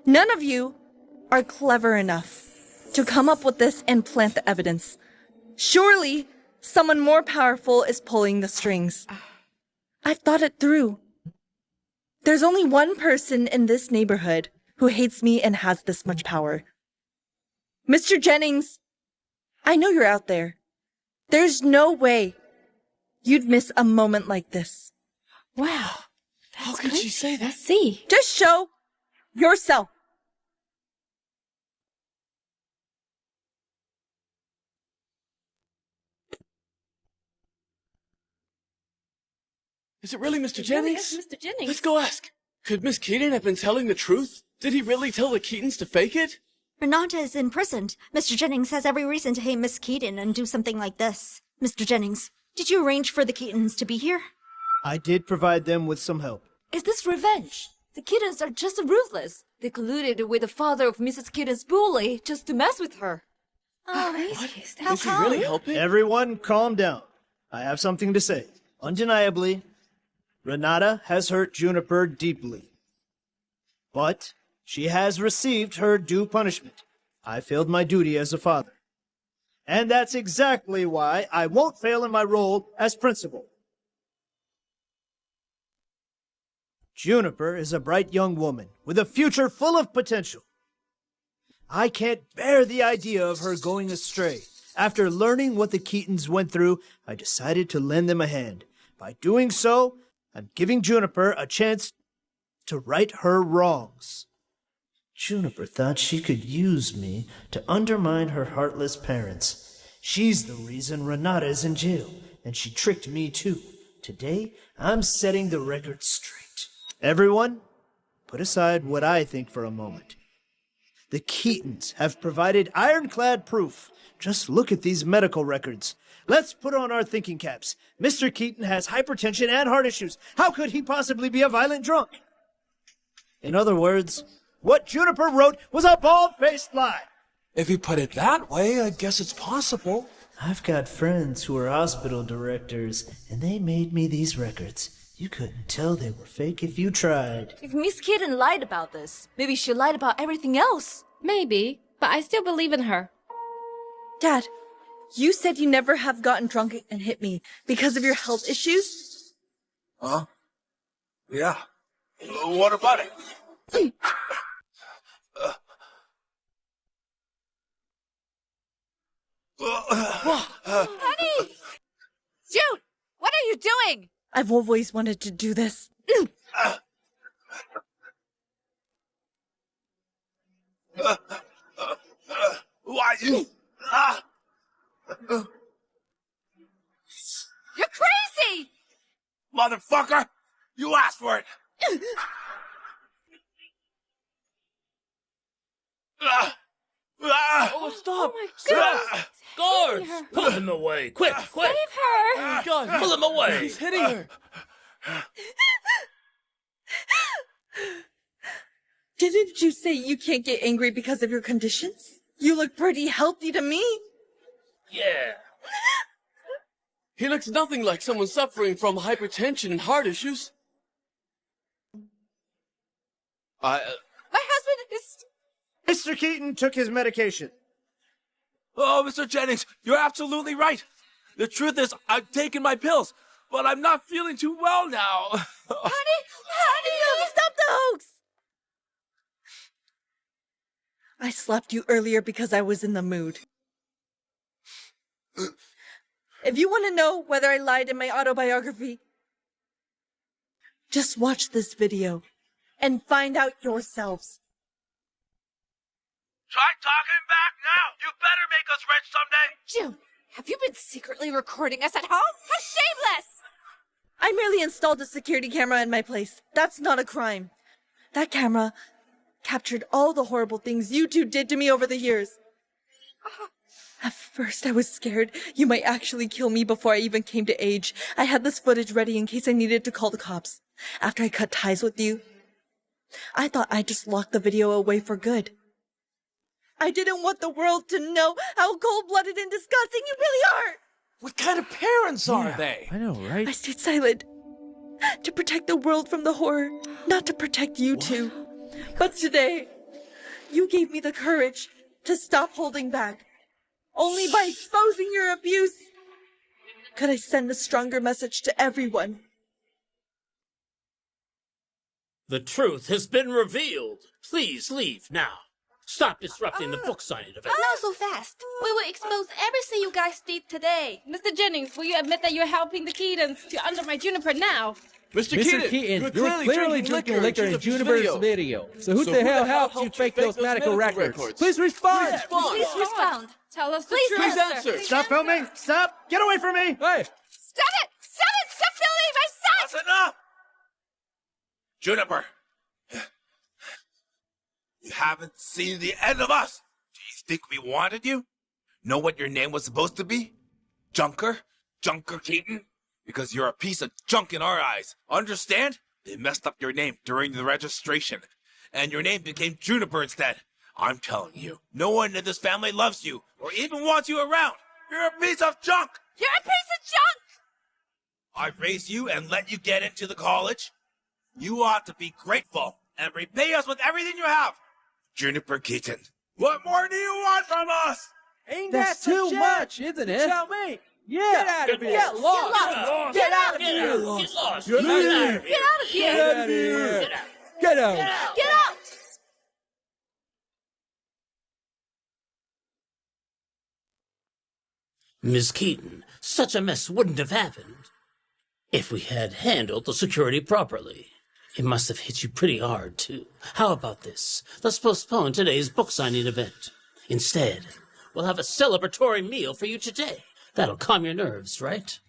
None of you are clever enough to come up with this and plant the evidence. Surely, someone more powerful is pulling the strings. I've thought it through. There's only one person in this neighborhood who hates me and has this much power. Mr. Jennings, I know you're out there. There's no way you'd miss a moment like this.
Wow.
How could she say that?
Let's see.
Just show yourself.
Is it really Mr.
It
Jennings?
really is Mr. Jennings.
Let's go ask. Could Miss Keaton have been telling the truth? Did he really tell the Keatons to fake it?
Renata is imprisoned. Mr. Jennings has every reason to hate Miss Keaton and do something like this. Mr. Jennings, did you arrange for the Keatons to be here?
I did provide them with some help.
Is this revenge? The Keatons are just ruthless. They colluded with the father of Mrs. Keaton's bully just to mess with her.
Oh,
Is he really helping? Everyone, calm down. I have something to say. Undeniably, Renata has hurt Juniper deeply. But she has received her due punishment. I failed my duty as a father. And that's exactly why I won't fail in my role as principal. Juniper is a bright young woman with a future full of potential. I can't bear the idea of her going astray. After learning what the Keatons went through, I decided to lend them a hand. By doing so, I'm giving Juniper a chance to right her wrongs. Juniper thought she could use me to undermine her heartless parents. She's the reason Renata is in jail, and she tricked me too. Today, I'm setting the record straight. Everyone, put aside what I think for a moment. The Keatons have provided ironclad proof. Just look at these medical records. Let's put on our thinking caps. Mr. Keaton has hypertension and heart issues. How could he possibly be a violent drunk? In other words, what Juniper wrote was a bald-faced lie.
If you put it that way, I guess it's possible.
I've got friends who are hospital directors, and they made me these records. You couldn't tell they were fake if you tried.
If Miss Keaton lied about this, maybe she lied about everything else.
Maybe, but I still believe in her.
Dad, you said you never have gotten drunk and hit me because of your health issues?
Huh? Yeah. What about it?
Honey! Jude, what are you doing?
I've always wanted to do this.
Why you?
You're crazy!
Motherfucker! You asked for it!
Oh, stop!
Oh my goodness!
Guards! Pull him away! Quick, quick!
Save her!
Oh, God, pull him away!
He's hitting her!
Didn't you say you can't get angry because of your conditions? You look pretty healthy to me.
Yeah.
He looks nothing like someone suffering from hypertension and heart issues.
My husband is...
Mr. Keaton took his medication.
Oh, Mr. Jennings, you're absolutely right. The truth is, I've taken my pills, but I'm not feeling too well now.
Honey!
Stop the hoax! I slapped you earlier because I was in the mood. If you want to know whether I lied in my autobiography, just watch this video and find out yourselves.
Try talking back now. You better make us rich someday.
June, have you been secretly recording us at home? How shameless!
I merely installed a security camera in my place. That's not a crime. That camera captured all the horrible things you two did to me over the years. At first, I was scared you might actually kill me before I even came to age. I had this footage ready in case I needed to call the cops. After I cut ties with you, I thought I'd just lock the video away for good. I didn't want the world to know how cold-blooded and disgusting you really are.
What kind of parents are they?
I know, right?
I stayed silent to protect the world from the horror, not to protect you two. But today, you gave me the courage to stop holding back. Only by exposing your abuse could I send a stronger message to everyone.
The truth has been revealed. Please leave now. Stop disrupting the book signing event.
Not so fast. We will expose everything you guys did today. Mr. Jennings, will you admit that you're helping the Keatons to undermine Juniper now?
Mr.
Mr. Keaton, you were clearly drinking liquor in Juniper's video. So who the hell helped you fake those medical records? Please respond!
Please respond. Tell us the truth.
Please answer.
Stop filming! Stop! Get away from me!
Hey!
Stop it! Stop it! Stop filming my son!
That's enough! Juniper! You haven't seen the end of us! Do you think we wanted you? Know what your name was supposed to be? Junker? Junker Keaton? Because you're a piece of junk in our eyes. Understand? They messed up your name during the registration, and your name became Juniper instead. I'm telling you, no one in this family loves you, or even wants you around. You're a piece of junk!
You're a piece of junk!
I raised you and let you get into the college. You ought to be grateful and repay us with everything you have. Juniper Keaton, what more do you want from us?
Ain't that's too much, isn't it? Tell me. Yeah. Get out of here. Get lost. Get out of here.
Get lost.
Get out of here.
Get out of here!
Get out of here. Get out.
Get out!
Miss Keaton, such a mess wouldn't have happened if we had handled the security properly. It must have hit you pretty hard, too. How about this? Let's postpone today's book signing event. Instead, we'll have a celebratory meal for you today. That'll calm your nerves, right?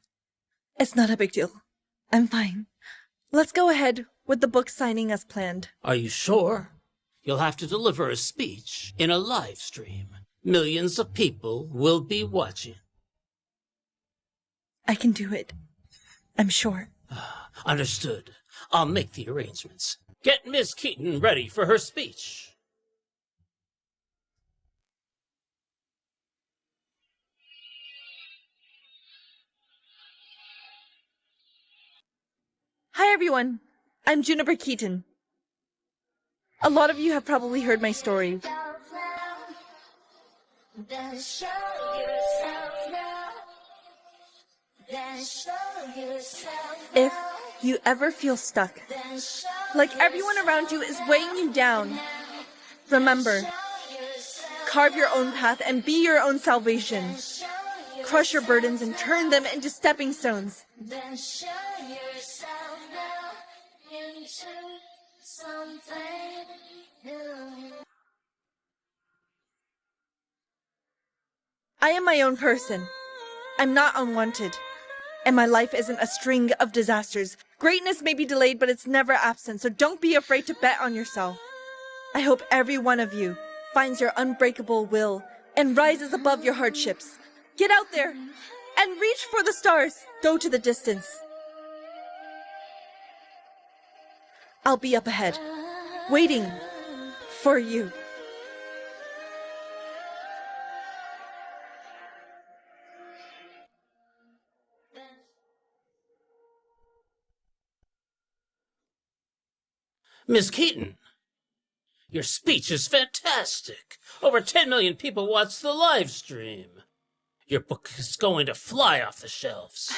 It's not a big deal. I'm fine. Let's go ahead with the book signing as planned.
Are you sure? You'll have to deliver a speech in a live stream. Millions of people will be watching.
I can do it. I'm sure.
Understood. I'll make the arrangements. Get Miss Keaton ready for her speech.
Hi, everyone. I'm Juniper Keaton. A lot of you have probably heard my story.
Then show yourself now. Then show yourself now.
If you ever feel stuck, like everyone around you is weighing you down, remember, carve your own path and be your own salvation. Crush your burdens and turn them into stepping stones.
Then show yourself now into something new.
I am my own person. I'm not unwanted. And my life isn't a string of disasters. Greatness may be delayed, but it's never absent, so don't be afraid to bet on yourself. I hope every one of you finds your unbreakable will and rises above your hardships. Get out there and reach for the stars. Go to the distance. I'll be up ahead, waiting for you.
Miss Keaton, your speech is fantastic. Over 10 million people watched the live stream. Your book is going to fly off the shelves.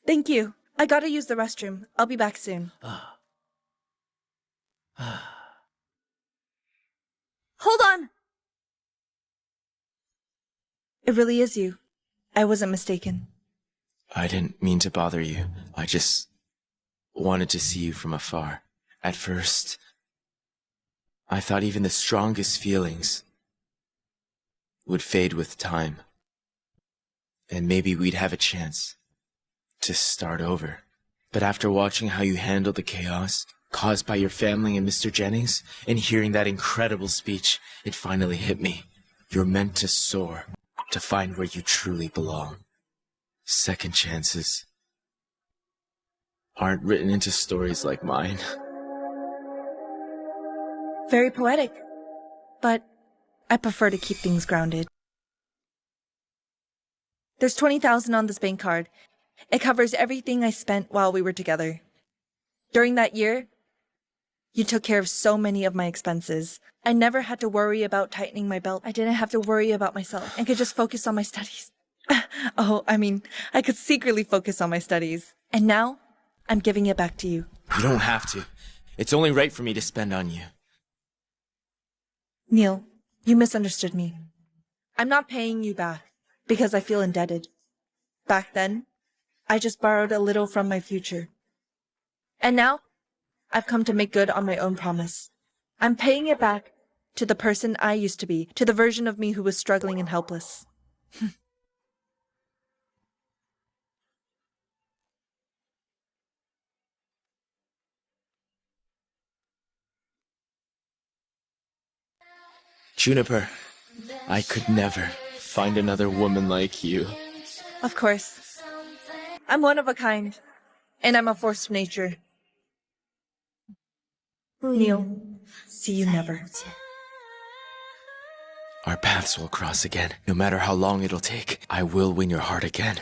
Thank you. I gotta use the restroom. I'll be back soon. Hold on! It really is you. I wasn't mistaken.
I didn't mean to bother you. I just wanted to see you from afar. At first, I thought even the strongest feelings would fade with time. And maybe we'd have a chance to start over. But after watching how you handled the chaos caused by your family and Mr. Jennings, and hearing that incredible speech, it finally hit me. You're meant to soar, to find where you truly belong. Second chances aren't written into stories like mine.
Very poetic, but I prefer to keep things grounded. There's $20,000 on this bank card. It covers everything I spent while we were together. During that year, you took care of so many of my expenses. I never had to worry about tightening my belt. I didn't have to worry about myself and could just focus on my studies. I could secretly focus on my studies. And now, I'm giving it back to you.
You don't have to. It's only right for me to spend on you.
Neil, you misunderstood me. I'm not paying you back because I feel indebted. Back then, I just borrowed a little from my future. And now, I've come to make good on my own promise. I'm paying it back to the person I used to be, to the version of me who was struggling and helpless.
Juniper, I could never find another woman like you.
Of course. I'm one of a kind, and I'm a force of nature. Neil, see you never.
Our paths will cross again. No matter how long it'll take, I will win your heart again.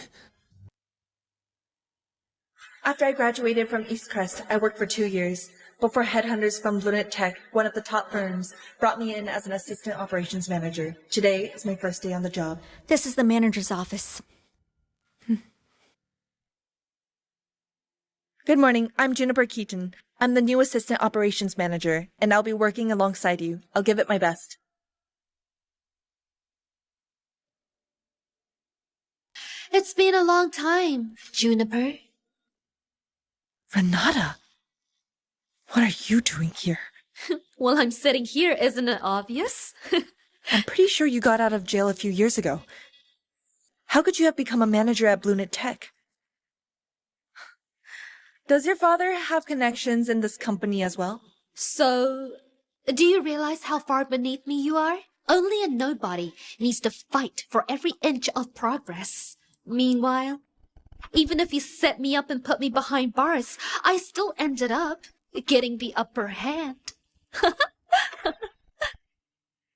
After I graduated from East Crest, I worked for 2 years before headhunters from Lunet Tech, one of the top firms, brought me in as an assistant operations manager. Today is my first day on the job.
This is the manager's office.
Good morning, I'm Juniper Keaton. I'm the new assistant operations manager, and I'll be working alongside you. I'll give it my best.
It's been a long time, Juniper.
Renata, what are you doing here?
Well, I'm sitting here, isn't it obvious?
I'm pretty sure you got out of jail a few years ago. How could you have become a manager at Bluenet Tech? Does your father have connections in this company as well?
So, do you realize how far beneath me you are? Only a nobody needs to fight for every inch of progress. Meanwhile, even if you set me up and put me behind bars, I still ended up getting the upper hand.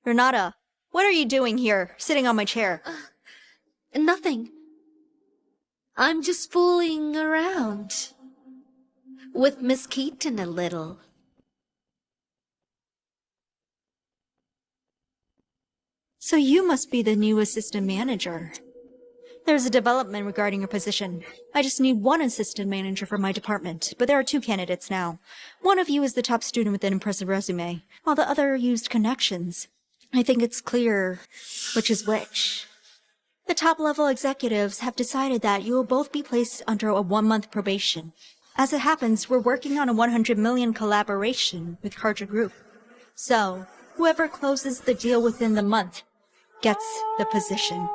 Renata, what are you doing here, sitting on my chair?
Nothing. I'm just fooling around. With Miss Keaton a little.
So you must be the new assistant manager. There's a development regarding your position. I just need one assistant manager for my department, but there are 2 candidates now. One of you is the top student with an impressive resume, while the other used connections. I think it's clear which is which. The top-level executives have decided that you will both be placed under a 1-month probation. As it happens, we're working on a 100 million collaboration with Carter Group. So, whoever closes the deal within the month gets the position.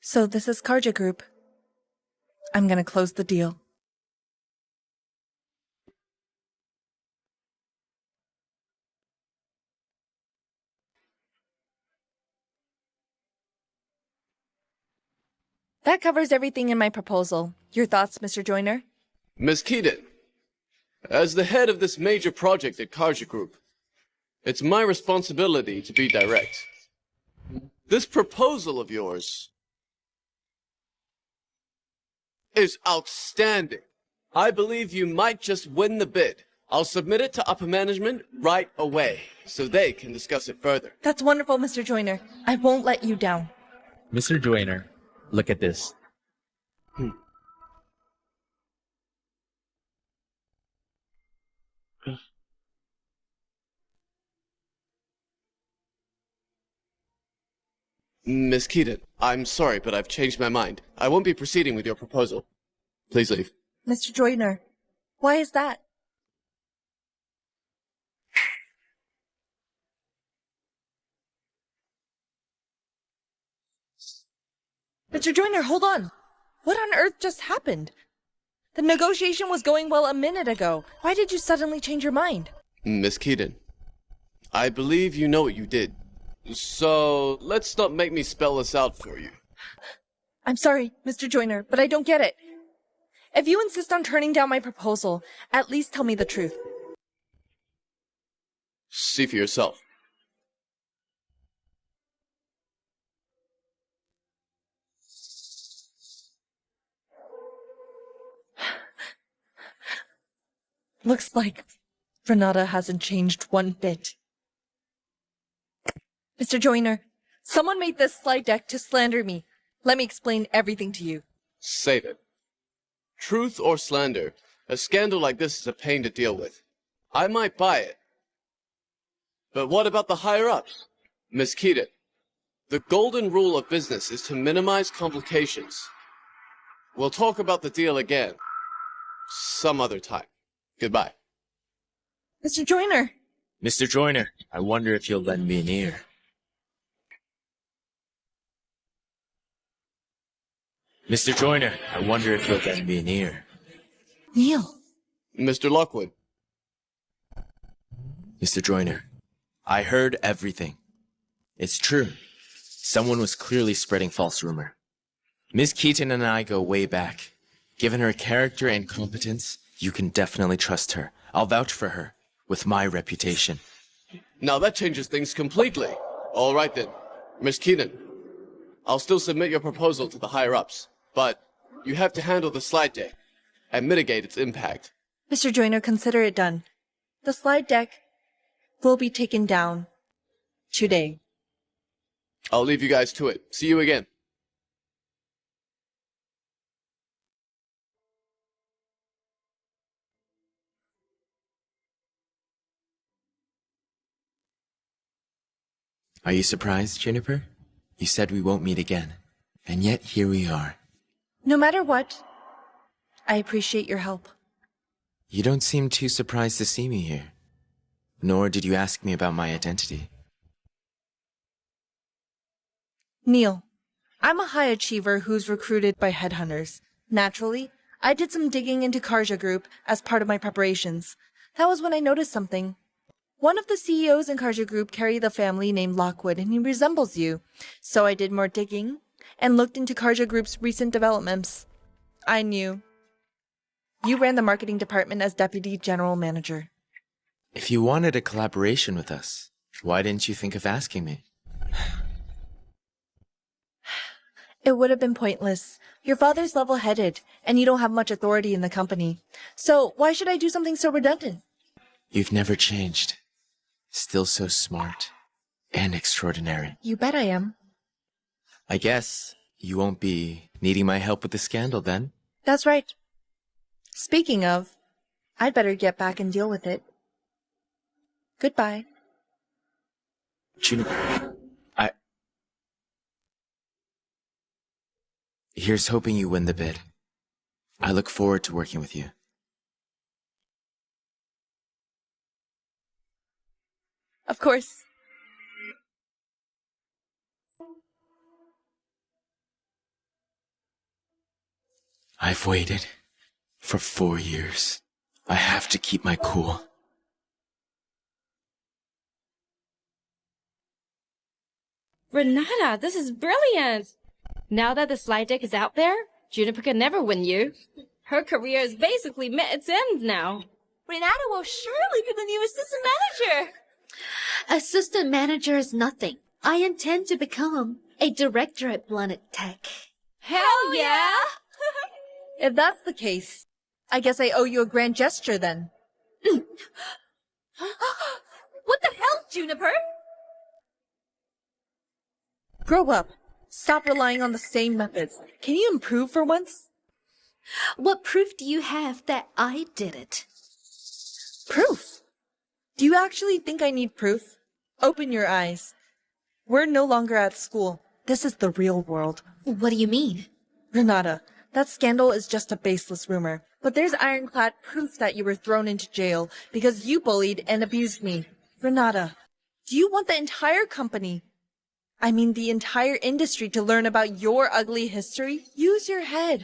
So this is Karja Group. I'm gonna close the deal. That covers everything in my proposal. Your thoughts, Mr. Joyner?
Miss Keaton, as the head of this major project at Karja Group, it's my responsibility to be direct. This proposal of yours is outstanding. I believe you might just win the bid. I'll submit it to upper management right away, so they can discuss it further.
That's wonderful, Mr. Joyner. I won't let you down.
Mr. Joyner, look at this.
Miss Keaton, I'm sorry, but I've changed my mind. I won't be proceeding with your proposal. Please leave.
Mr. Joyner, why is that? Mr. Joyner, hold on. What on earth just happened? The negotiation was going well a minute ago. Why did you suddenly change your mind?
Miss Keaton, I believe you know what you did. So, let's not make me spell this out for you.
I'm sorry, Mr. Joyner, but I don't get it. If you insist on turning down my proposal, at least tell me the truth.
See for yourself.
Looks like Renata hasn't changed one bit. Mr. Joyner, someone made this slide deck to slander me. Let me explain everything to you.
Save it. Truth or slander, a scandal like this is a pain to deal with. I might buy it. But what about the higher-ups? Miss Keaton, the golden rule of business is to minimize complications. We'll talk about the deal again. Some other time. Goodbye.
Mr. Joyner!
Mr. Joyner, I wonder if you'll lend me an ear. Mr. Joyner, I wonder if you'll lend me an ear.
Neil.
Mr. Lockwood.
Mr. Joyner, I heard everything. It's true. Someone was clearly spreading false rumor. Miss Keaton and I go way back. Given her character and competence, you can definitely trust her. I'll vouch for her, with my reputation.
Now that changes things completely. All right then. Miss Keaton, I'll still submit your proposal to the higher-ups, but you have to handle the slide deck and mitigate its impact.
Mr. Joyner, consider it done. The slide deck will be taken down today.
I'll leave you guys to it. See you again.
Are you surprised, Juniper? You said we won't meet again, and yet here we are.
No matter what, I appreciate your help.
You don't seem too surprised to see me here. Nor did you ask me about my identity.
Neil, I'm a high achiever who's recruited by headhunters. Naturally, I did some digging into Karja Group as part of my preparations. That was when I noticed something. One of the CEOs in Karja Group carried a family named Lockwood, and he resembles you. So I did more digging and looked into Karja Group's recent developments. I knew. You ran the marketing department as deputy general manager.
If you wanted a collaboration with us, why didn't you think of asking me?
It would have been pointless. Your father's level-headed, and you don't have much authority in the company. So why should I do something so redundant?
You've never changed. Still so smart and extraordinary.
You bet I am.
I guess you won't be needing my help with the scandal then?
That's right. Speaking of, I'd better get back and deal with it. Goodbye.
Juniper, Here's hoping you win the bid. I look forward to working with you.
Of course.
I've waited for 4 years. I have to keep my cool.
Renata, this is brilliant! Now that the slide deck is out there, Juniper can never win you. Her career is basically met its end now.
Renata will surely be the new assistant manager.
Assistant manager is nothing. I intend to become a director at Planet Tech.
Hell yeah!
If that's the case, I guess I owe you a grand gesture then.
What the hell, Juniper?
Grow up. Stop relying on the same methods. Can you improve for once?
What proof do you have that I did it?
Proof? Do you actually think I need proof? Open your eyes. We're no longer at school. This is the real world.
What do you mean?
Renata, that scandal is just a baseless rumor. But there's ironclad proof that you were thrown into jail because you bullied and abused me. Renata, do you want the entire company, I mean the entire industry, to learn about your ugly history? Use your head.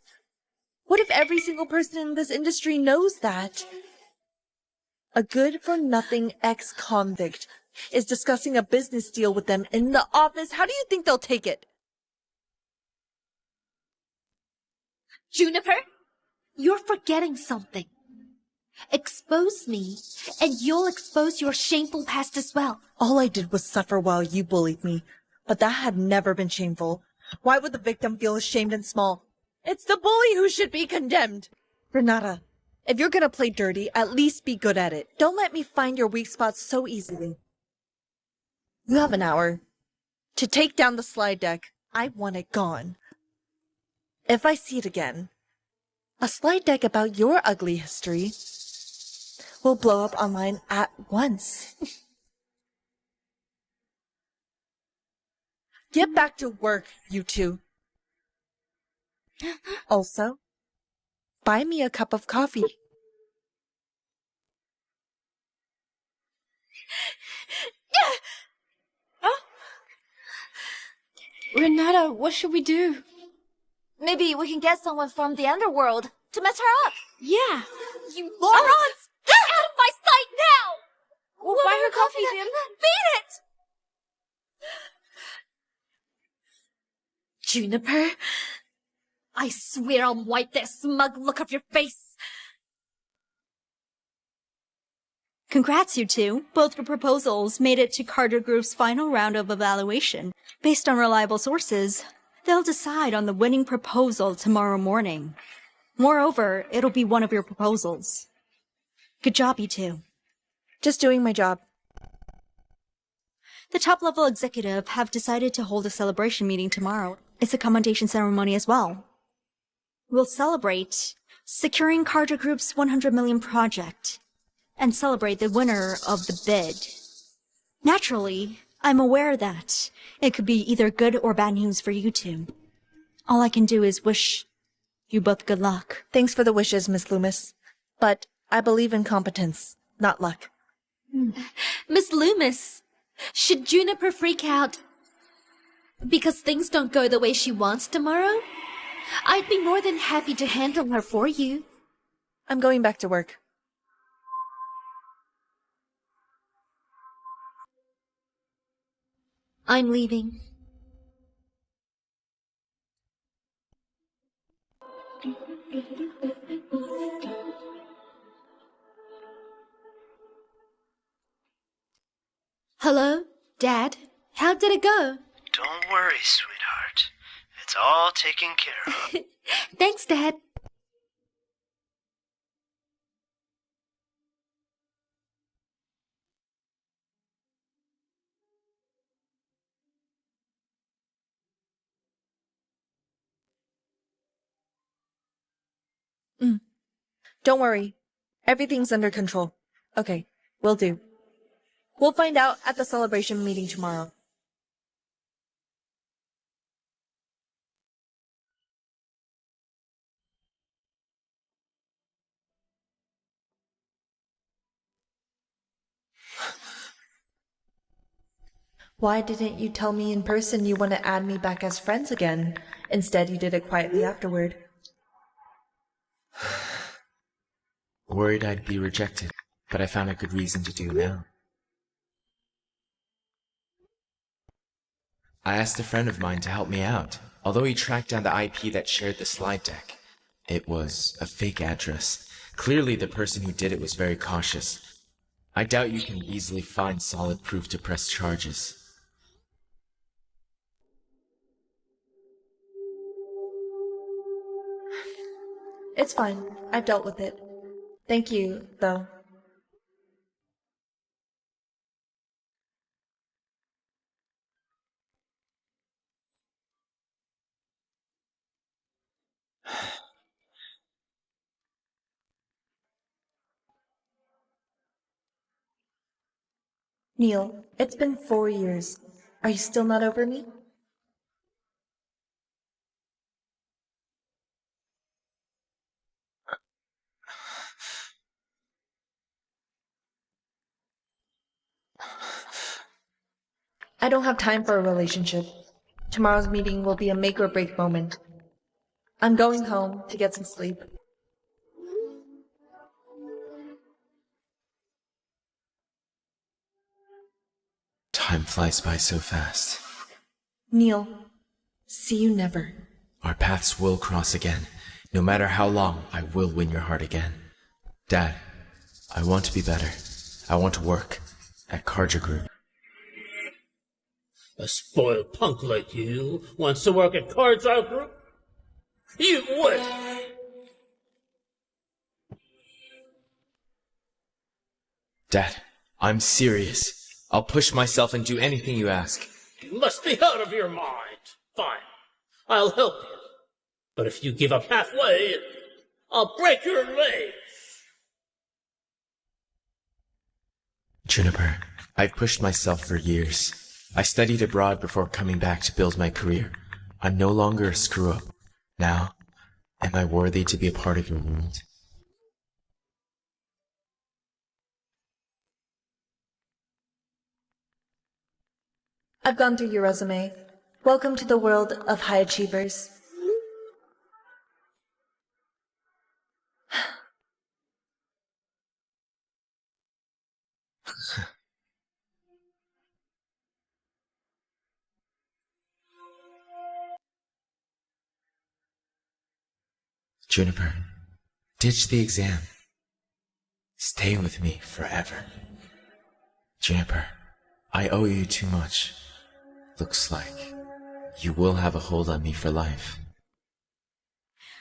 What if every single person in this industry knows that? A good-for-nothing ex-convict is discussing a business deal with them in the office. How do you think they'll take it?
Juniper, you're forgetting something. Expose me, and you'll expose your shameful past as well.
All I did was suffer while you bullied me, but that had never been shameful. Why would the victim feel ashamed and small? It's the bully who should be condemned. Renata, If you're gonna play dirty, at least be good at it. Don't let me find your weak spots so easily. You have an hour to take down the slide deck. I want it gone. If I see it again, a slide deck about your ugly history will blow up online at once. Get back to work, you two. Also, buy me a cup of coffee.
Oh. Renata, what should we do?
Maybe we can get someone from the underworld to mess her up.
Yeah.
You morons! Get out of my sight now!
We'll buy her coffee then.
Beat it! Juniper, I swear I'll wipe that smug look off your face.
Congrats, you two. Both your proposals made it to Carter Group's final round of evaluation. Based on reliable sources, they'll decide on the winning proposal tomorrow morning. Moreover, it'll be one of your proposals. Good job, you two.
Just doing my job.
The top-level executive have decided to hold a celebration meeting tomorrow. It's a commendation ceremony as well. We'll celebrate securing Carter Group's 100 million project and celebrate the winner of the bid. Naturally, I'm aware that it could be either good or bad news for you two. All I can do is wish you both good luck.
Thanks for the wishes, Miss Loomis. But I believe in competence, not luck.
Miss Loomis, should Juniper freak out because things don't go the way she wants tomorrow? I'd be more than happy to handle her for you.
I'm going back to work.
I'm leaving. Hello, Dad. How did it go?
Don't worry, sweetheart. It's all taken care of.
Thanks, Dad.
Don't worry. Everything's under control. Okay, will do. We'll find out at the celebration meeting tomorrow. Why didn't you tell me in person you want to add me back as friends again? Instead, you did it quietly afterward.
Worried I'd be rejected, but I found a good reason to do now. I asked a friend of mine to help me out, although he tracked down the IP that shared the slide deck. It was a fake address. Clearly the person who did it was very cautious. I doubt you can easily find solid proof to press charges.
It's fine. I've dealt with it. Thank you, though. Neil, it's been 4 years. Are you still not over me? I don't have time for a relationship. Tomorrow's meeting will be a make or break moment. I'm going home to get some sleep.
Time flies by so fast.
Neil, see you never.
Our paths will cross again. No matter how long, I will win your heart again. Dad, I want to be better. I want to work at Carter Group.
A spoiled punk like you wants to work at Carter Group? You would!
Dad, I'm serious. I'll push myself and do anything you ask.
You must be out of your mind. Fine. I'll help you. But if you give up halfway, I'll break your legs.
Juniper, I've pushed myself for years. I studied abroad before coming back to build my career. I'm no longer a screw-up. Now, am I worthy to be a part of your world?
I've gone through your resume. Welcome to the world of high achievers.
Juniper, ditch the exam. Stay with me forever. Juniper, I owe you too much. Looks like you will have a hold on me for life.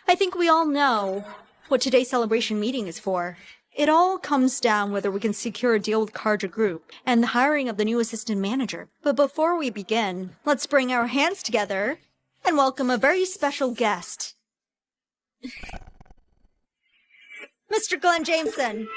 I think we all know what today's celebration meeting is for. It all comes down whether we can secure a deal with Cardra Group and the hiring of the new assistant manager. But before we begin, let's bring our hands together and welcome a very special guest. Mr. Glenn Jameson.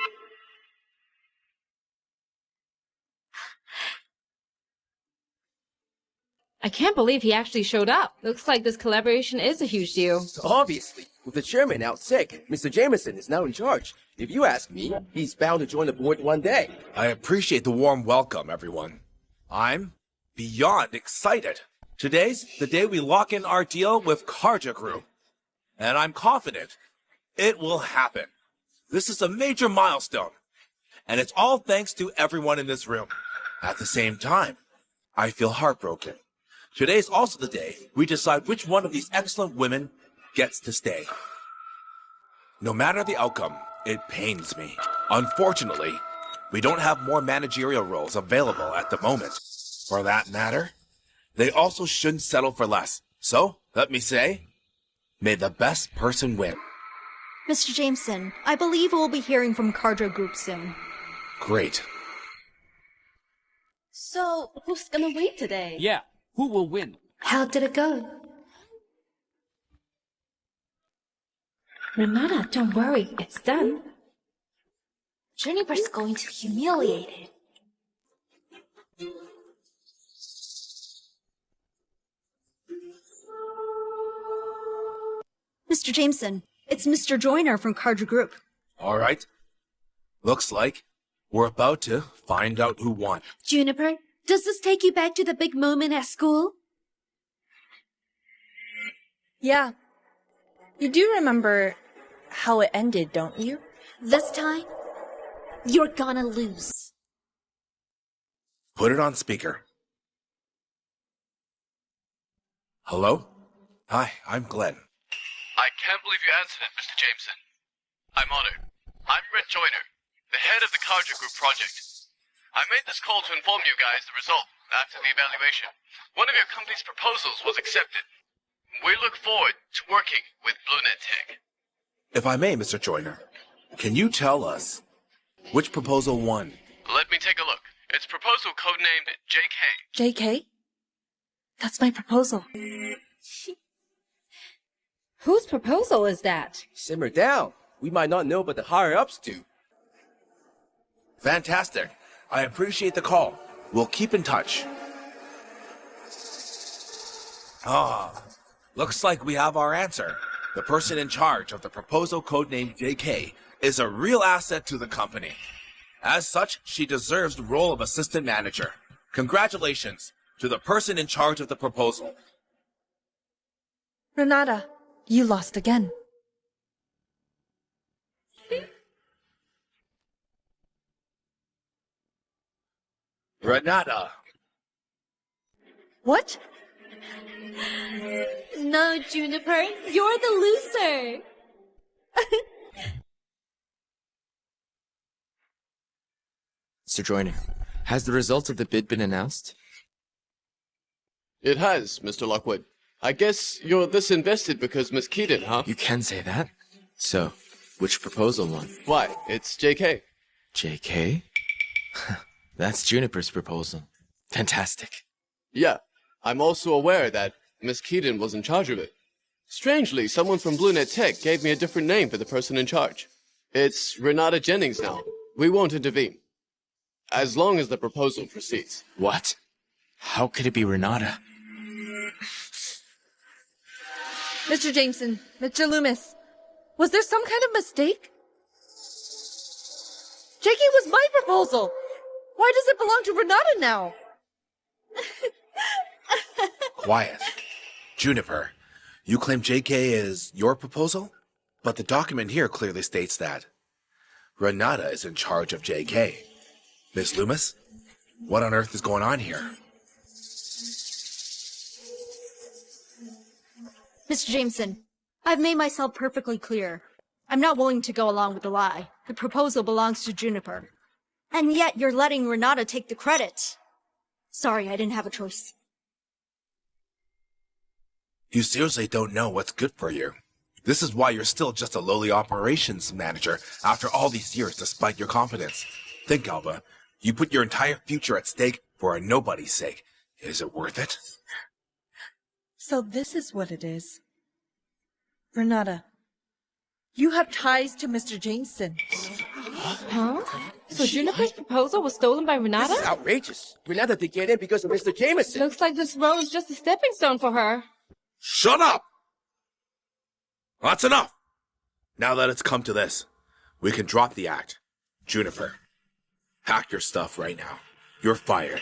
I can't believe he actually showed up. Looks like this collaboration is a huge deal.
Obviously, with the chairman out sick, Mr. Jameson is now in charge. If you ask me, he's bound to join the board one day.
I appreciate the warm welcome, everyone. I'm beyond excited. Today's the day we lock in our deal with Cardra Group. And I'm confident it will happen. This is a major milestone. And it's all thanks to everyone in this room. At the same time, I feel heartbroken. Today's also the day we decide which one of these excellent women gets to stay. No matter the outcome, it pains me. Unfortunately, we don't have more managerial roles available at the moment. For that matter, they also shouldn't settle for less. So, let me say, may the best person win.
Mr. Jameson, I believe we'll be hearing from Cardra Group soon.
Great.
So, who's gonna win today?
Yeah, who will win?
How did it go?
Renata, don't worry, it's done.
Juniper's going to humiliate it.
Mr. Jameson, it's Mr. Joyner from Cardra Group.
All right. Looks like we're about to find out who won.
Juniper, does this take you back to the big moment at school?
Yeah. You do remember how it ended, don't you?
This time, you're gonna lose.
Put it on speaker. Hello? Hi, I'm Glenn.
I can't believe you answered it, Mr. Jameson. I'm honored. I'm Red Joyner, the head of the Cardra Group project. I made this call to inform you guys the result after the evaluation. One of your company's proposals was accepted. We look forward to working with BlueNet Tech.
If I may, Mr. Joyner, can you tell us which proposal won?
Let me take a look. It's proposal codenamed JK.
JK? That's my proposal.
Whose proposal is that?
Simmer down. We might not know, but the higher-ups do.
Fantastic. I appreciate the call. We'll keep in touch. Looks like we have our answer. The person in charge of the proposal codenamed JK is a real asset to the company. As such, she deserves the role of assistant manager. Congratulations to the person in charge of the proposal.
Renata, you lost again.
Renata.
What?
No, Juniper, you're the loser.
Mr. Joyner, has the result of the bid been announced?
It has, Mr. Lockwood. I guess you're this invested because Miss Keaton, huh?
You can say that. So, which proposal won?
Why, it's JK.
JK? That's Juniper's proposal. Fantastic.
Yeah, I'm also aware that Miss Keaton was in charge of it. Strangely, someone from BlueNet Tech gave me a different name for the person in charge. It's Renata Jennings now. We won't intervene. As long as the proposal proceeds.
What? How could it be Renata?
Mr. Jameson, Mr. Loomis, was there some kind of mistake? JK was my proposal. Why does it belong to Renata now?
Quiet. Juniper, you claim JK is your proposal? But the document here clearly states that Renata is in charge of JK. Miss Loomis, what on earth is going on here?
Mr. Jameson, I've made myself perfectly clear. I'm not willing to go along with the lie. The proposal belongs to Juniper. And yet you're letting Renata take the credit. Sorry, I didn't have a choice.
You seriously don't know what's good for you. This is why you're still just a lowly operations manager after all these years despite your competence. Think, Alba. You put your entire future at stake for a nobody's sake. Is it worth it?
So this is what it is. Renata, you have ties to Mr. Jameson.
Huh? So Juniper's proposal was stolen by Renata?
This is outrageous. Renata did get in because of Mr. Jameson.
Looks like this role is just a stepping stone for her.
Shut up! That's enough! Now that it's come to this, we can drop the act. Juniper, pack your stuff right now. You're fired.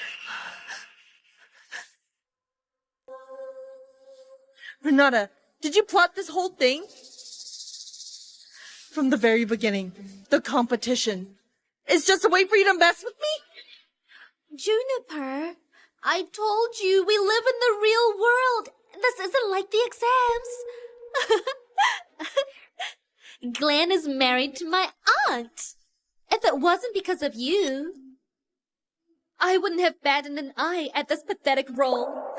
Renata, did you plot this whole thing? From the very beginning, the competition is just a way for you to mess with me?
Juniper, I told you we live in the real world. This isn't like the exams. Glenn is married to my aunt. If it wasn't because of you, I wouldn't have batted an eye at this pathetic role.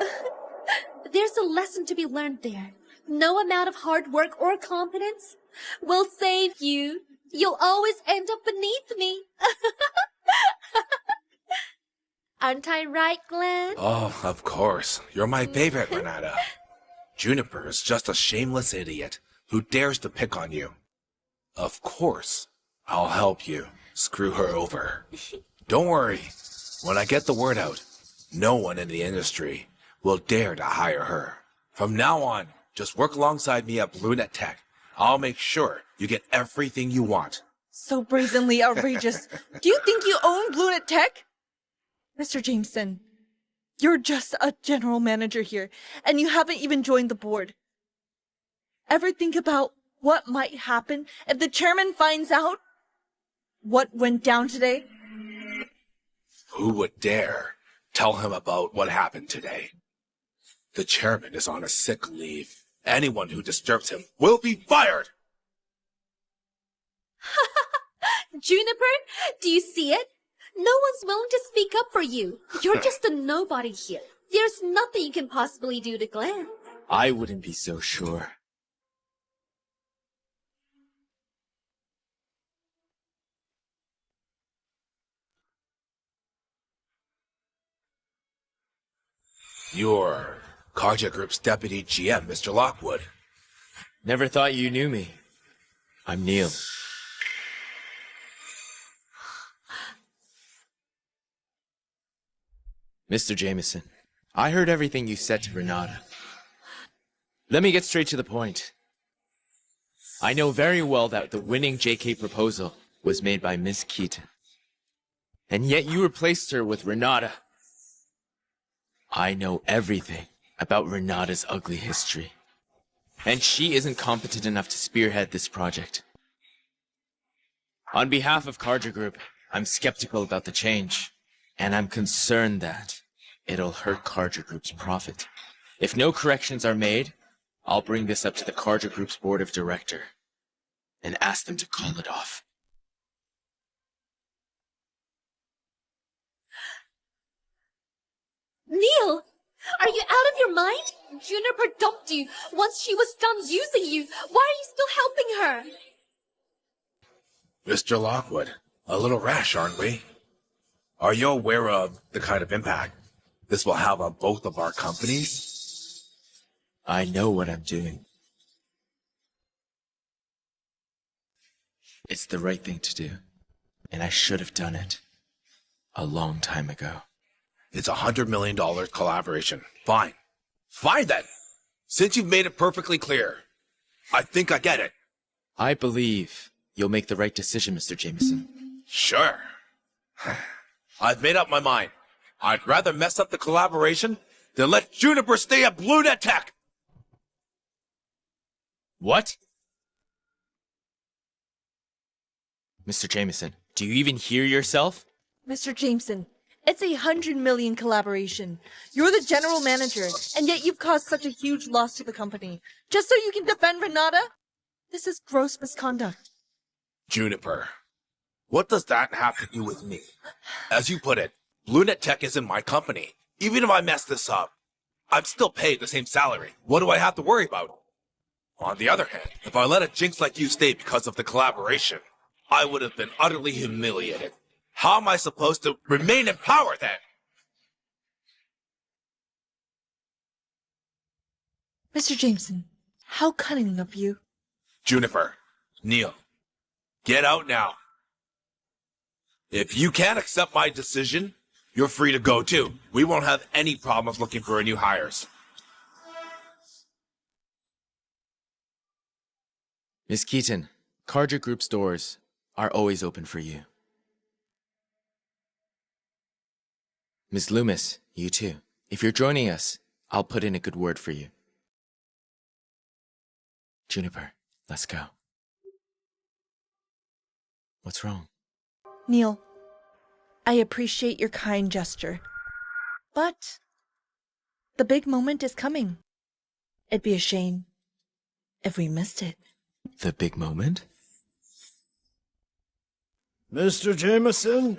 There's a lesson to be learned there. No amount of hard work or competence will save you. You'll always end up beneath me. Aren't I right, Glenn?
Oh, of course. You're my favorite, Renata. Juniper is just a shameless idiot who dares to pick on you. Of course, I'll help you screw her over. Don't worry. When I get the word out, no one in the industry will dare to hire her. From now on, just work alongside me at BlueNet Tech. I'll make sure you get everything you want.
So brazenly outrageous. Do you think you own BlueNet Tech? Mr. Jameson, you're just a general manager here, and you haven't even joined the board. Ever think about what might happen if the chairman finds out what went down today?
Who would dare tell him about what happened today? The chairman is on a sick leave. Anyone who disturbs him will be fired!
Juniper, do you see it? No one's willing to speak up for you. You're just a nobody here. There's nothing you can possibly do to Glenn.
I wouldn't be so sure.
You're Karja Group's deputy GM, Mr. Lockwood.
Never thought you knew me. I'm Neil. Mr. Jameson, I heard everything you said to Renata. Let me get straight to the point. I know very well that the winning JK proposal was made by Miss Keaton. And yet you replaced her with Renata. I know everything about Renata's ugly history. And she isn't competent enough to spearhead this project. On behalf of Karja Group, I'm skeptical about the change. And I'm concerned that it'll hurt Karja Group's profit. If no corrections are made, I'll bring this up to the Karja Group's board of directors and ask them to call it off.
Neil, are you out of your mind? Juniper dumped you once she was done using you. Why are you still helping her?
Mr. Lockwood, a little rash, aren't we? Are you aware of the kind of impact this will have on both of our companies?
I know what I'm doing. It's the right thing to do, and I should have done it a long time ago.
It's $100 million collaboration. Fine. Fine then. Since you've made it perfectly clear, I think I get it.
I believe you'll make the right decision, Mr. Jameson.
Sure. I've made up my mind. I'd rather mess up the collaboration than let Juniper stay at BlueNet Tech.
What? Mr. Jameson, do you even hear yourself?
Mr. Jameson, it's a $100 million collaboration. You're the general manager, and yet you've caused such a huge loss to the company. Just so you can defend Renata? This is gross misconduct.
Juniper, what does that have to do with me? As you put it, BlueNet Tech isn't my company. Even if I mess this up, I'm still paid the same salary. What do I have to worry about? On the other hand, if I let a jinx like you stay because of the collaboration, I would have been utterly humiliated. How am I supposed to remain in power then?
Mr. Jameson, how cunning of you.
Juniper, Neil, get out now. If you can't accept my decision, you're free to go too. We won't have any problems looking for new hires.
Miss Keaton, Cardra Group's doors are always open for you. Ms. Loomis, you too. If you're joining us, I'll put in a good word for you. Juniper, let's go. What's wrong?
Neil, I appreciate your kind gesture, but the big moment is coming. It'd be a shame if we missed it.
The big moment?
Mr. Jameson?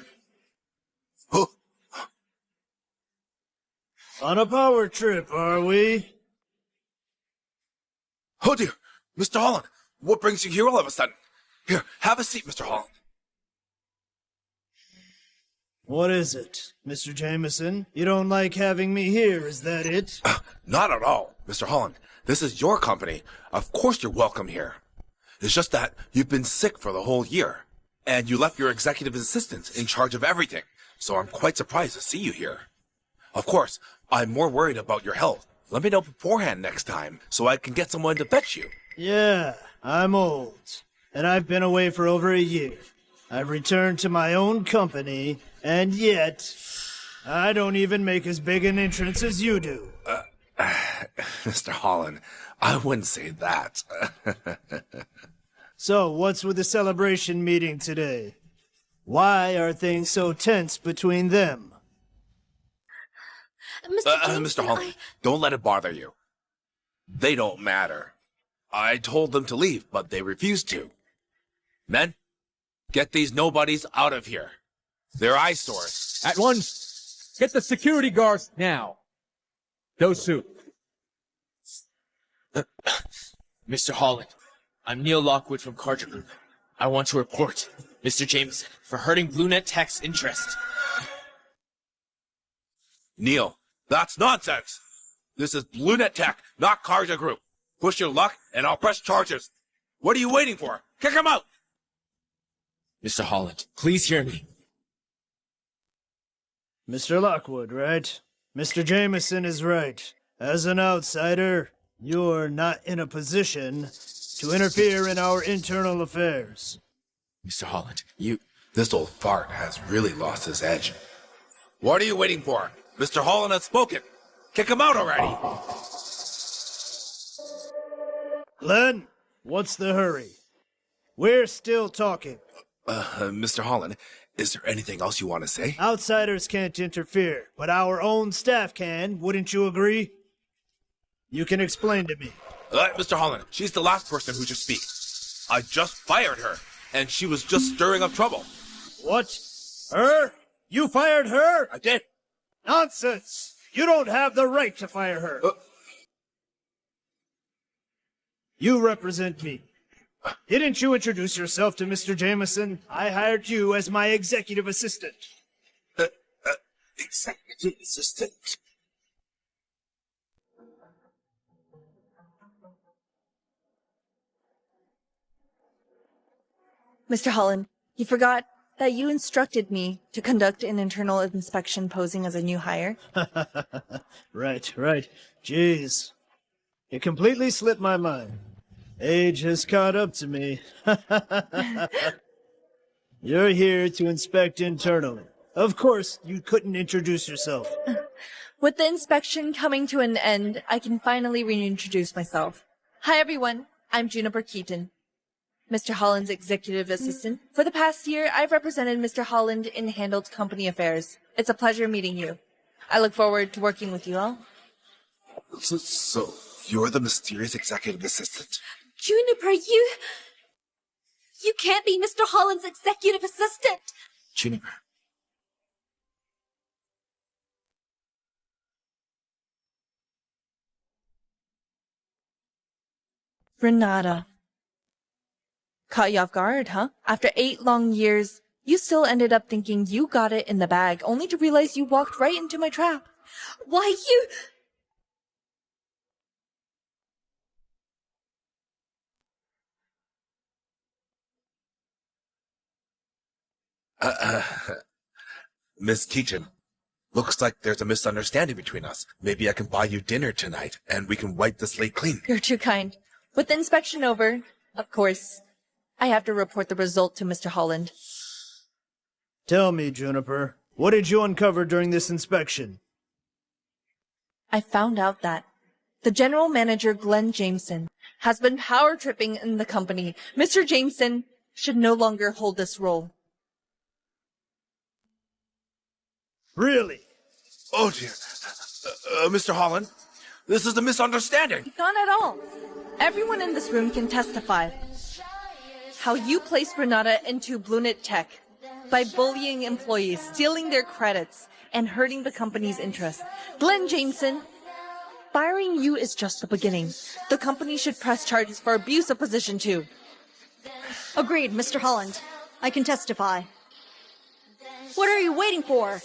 On a power trip, are we?
Oh dear, Mr. Holland, what brings you here all of a sudden? Here, have a seat, Mr. Holland.
What is it, Mr. Jameson? You don't like having me here, is that it?
Not at all, Mr. Holland. This is your company. Of course you're welcome here. It's just that you've been sick for the whole year, and you left your executive assistant in charge of everything, so I'm quite surprised to see you here. Of course, I'm more worried about your health. Let me know beforehand next time, so I can get someone to fetch you.
Yeah, I'm old, and I've been away for over a year. I've returned to my own company, and yet, I don't even make as big an entrance as you do.
Mr. Holland, I wouldn't say that.
So, what's with the celebration meeting today? Why are things so tense between them?
Mr. Holland, don't let it bother you. They don't matter. I told them to leave, but they refused to. Men, get these nobodies out of here. They're eyesores.
At once, get the security guards now. Dosu.
Mr. Holland, I'm Neil Lockwood from Cardra Group. I want to report Mr. Jameson for hurting BlueNet Tech's interest.
Neil, that's nonsense. This is BlueNet Tech, not Cardra Group. Push your luck, and I'll press charges. What are you waiting for? Kick him out!
Mr. Holland, please hear me.
Mr. Lockwood, right? Mr. Jameson is right. As an outsider, you're not in a position to interfere in our internal affairs.
Mr. Holland,
This old fart has really lost his edge. What are you waiting for? Mr. Holland has spoken. Kick him out already.
Glenn, what's the hurry? We're still talking.
Mr. Holland, is there anything else you want to say?
Outsiders can't interfere, but our own staff can, wouldn't you agree? You can explain to me.
Mr. Holland, she's the last person who should speak. I just fired her, and she was just stirring up trouble.
What? Her? You fired her?
I did.
Nonsense! You don't have the right to fire her. You represent me. Didn't you introduce yourself to Mr. Jameson? I hired you as my executive assistant.
executive assistant.
Mr. Holland, you forgot that you instructed me to conduct an internal inspection posing as a new hire.
Right. Jeez. It completely slipped my mind. Age has caught up to me. You're here to inspect internally. Of course, you couldn't introduce yourself.
With the inspection coming to an end, I can finally reintroduce myself. Hi everyone, I'm Juniper Keaton, Mr. Holland's executive assistant. For the past year, I've represented Mr. Holland and handled company affairs. It's a pleasure meeting you. I look forward to working with you all.
So you're the mysterious executive assistant?
Juniper, you can't be Mr. Holland's executive assistant.
Juniper.
Renata. Caught you off guard, huh? After 8 long years, you still ended up thinking you got it in the bag, only to realize you walked right into my trap.
Why, you...
Miss Keaton, looks like there's a misunderstanding between us. Maybe I can buy you dinner tonight, and we can wipe the slate clean.
You're too kind. With the inspection over, of course, I have to report the result to Mr. Holland.
Tell me, Juniper, what did you uncover during this inspection?
I found out that the general manager, Glenn Jameson, has been power tripping in the company. Mr. Jameson should no longer hold this role.
Really?
Oh dear. Mr. Holland, this is a misunderstanding.
Not at all. Everyone in this room can testify how you placed Renata into Bluenit Tech by bullying employees, stealing their credits, and hurting the company's interest. Glenn Jameson, firing you is just the beginning. The company should press charges for abuse of position too.
Agreed, Mr. Holland. I can testify. What are you waiting for?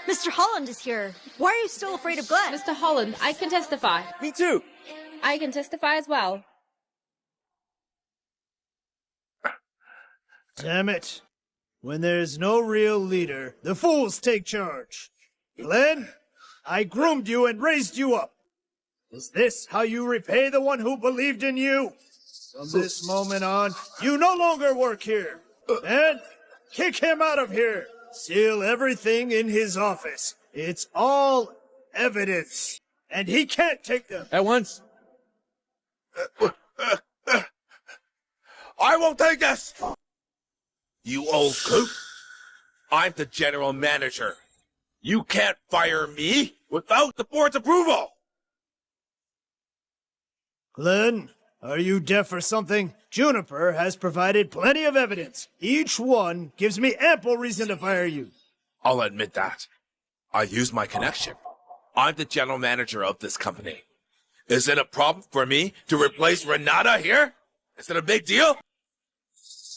Mr. Holland is here. Why are you still afraid of Glenn?
Mr. Holland, I can testify.
Me too.
I can testify as well.
Damn it. When there's no real leader, the fools take charge. Glenn, I groomed you and raised you up. Is this how you repay the one who believed in you? From this moment on, you no longer work here. And kick him out of here. Seal everything in his office. It's all evidence. And he can't take them.
At once.
I won't take this! You old coot. I'm the general manager. You can't fire me without the board's approval!
Glenn, are you deaf or something? Juniper has provided plenty of evidence. Each one gives me ample reason to fire you.
I'll admit that. I used my connection. I'm the general manager of this company. Is it a problem for me to replace Renata here? Is it a big deal?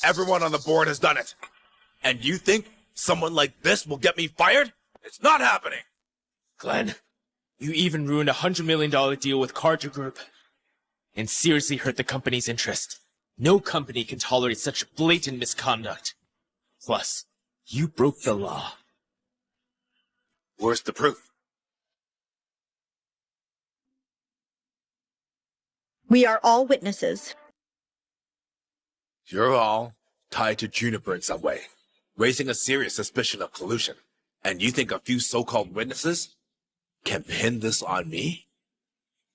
Everyone on the board has done it. And you think someone like this will get me fired? It's not happening.
Glenn, you even ruined a $100 million deal with Carter Group and seriously hurt the company's interest. No company can tolerate such blatant misconduct. Plus, you broke the law.
Where's the proof?
We are all witnesses.
You're all tied to Juniper in some way, raising a serious suspicion of collusion. And you think a few so-called witnesses can pin this on me?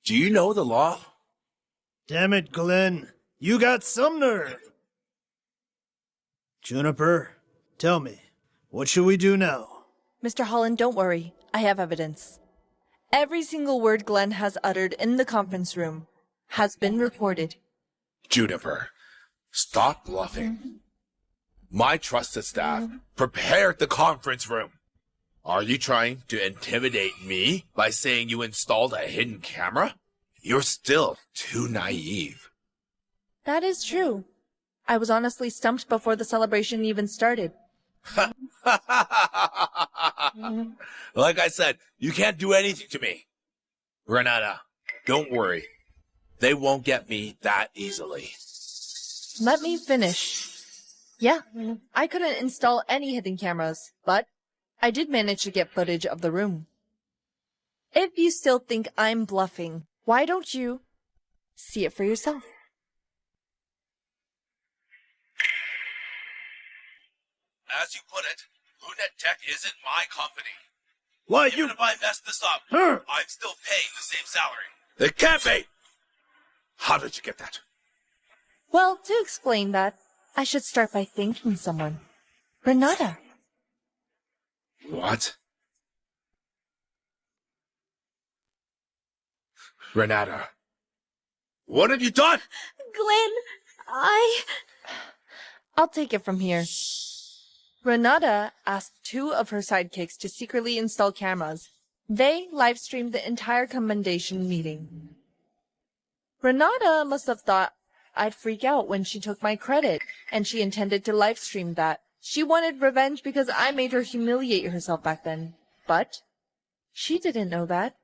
Do you know the law?
Damn it, Glenn. You got some nerve. Juniper, tell me, what should we do now?
Mr. Holland, don't worry. I have evidence. Every single word Glenn has uttered in the conference room has been reported.
Juniper, stop bluffing. My trusted staff prepared the conference room. Are you trying to intimidate me by saying you installed a hidden camera? You're still too naive.
That is true. I was honestly stumped before the celebration even started.
Like I said, you can't do anything to me. Renata, don't worry. They won't get me that easily.
Let me finish. Yeah, I couldn't install any hidden cameras, but I did manage to get footage of the room. If you still think I'm bluffing, why don't you see it for yourself?
As you put it, Lunet Tech isn't my company.
Why,
Even if I mess this up, I'm still paying the same salary. It can't be! How did you get that?
Well, to explain that, I should start by thanking someone. Renata.
What? Renata. What have you done?
Glenn, I'll take it from here. Renata asked 2 of her sidekicks to secretly install cameras. They live-streamed the entire commendation meeting. Renata must have thought I'd freak out when she took my credit, and she intended to live-stream that. She wanted revenge because I made her humiliate herself back then. But she didn't know that.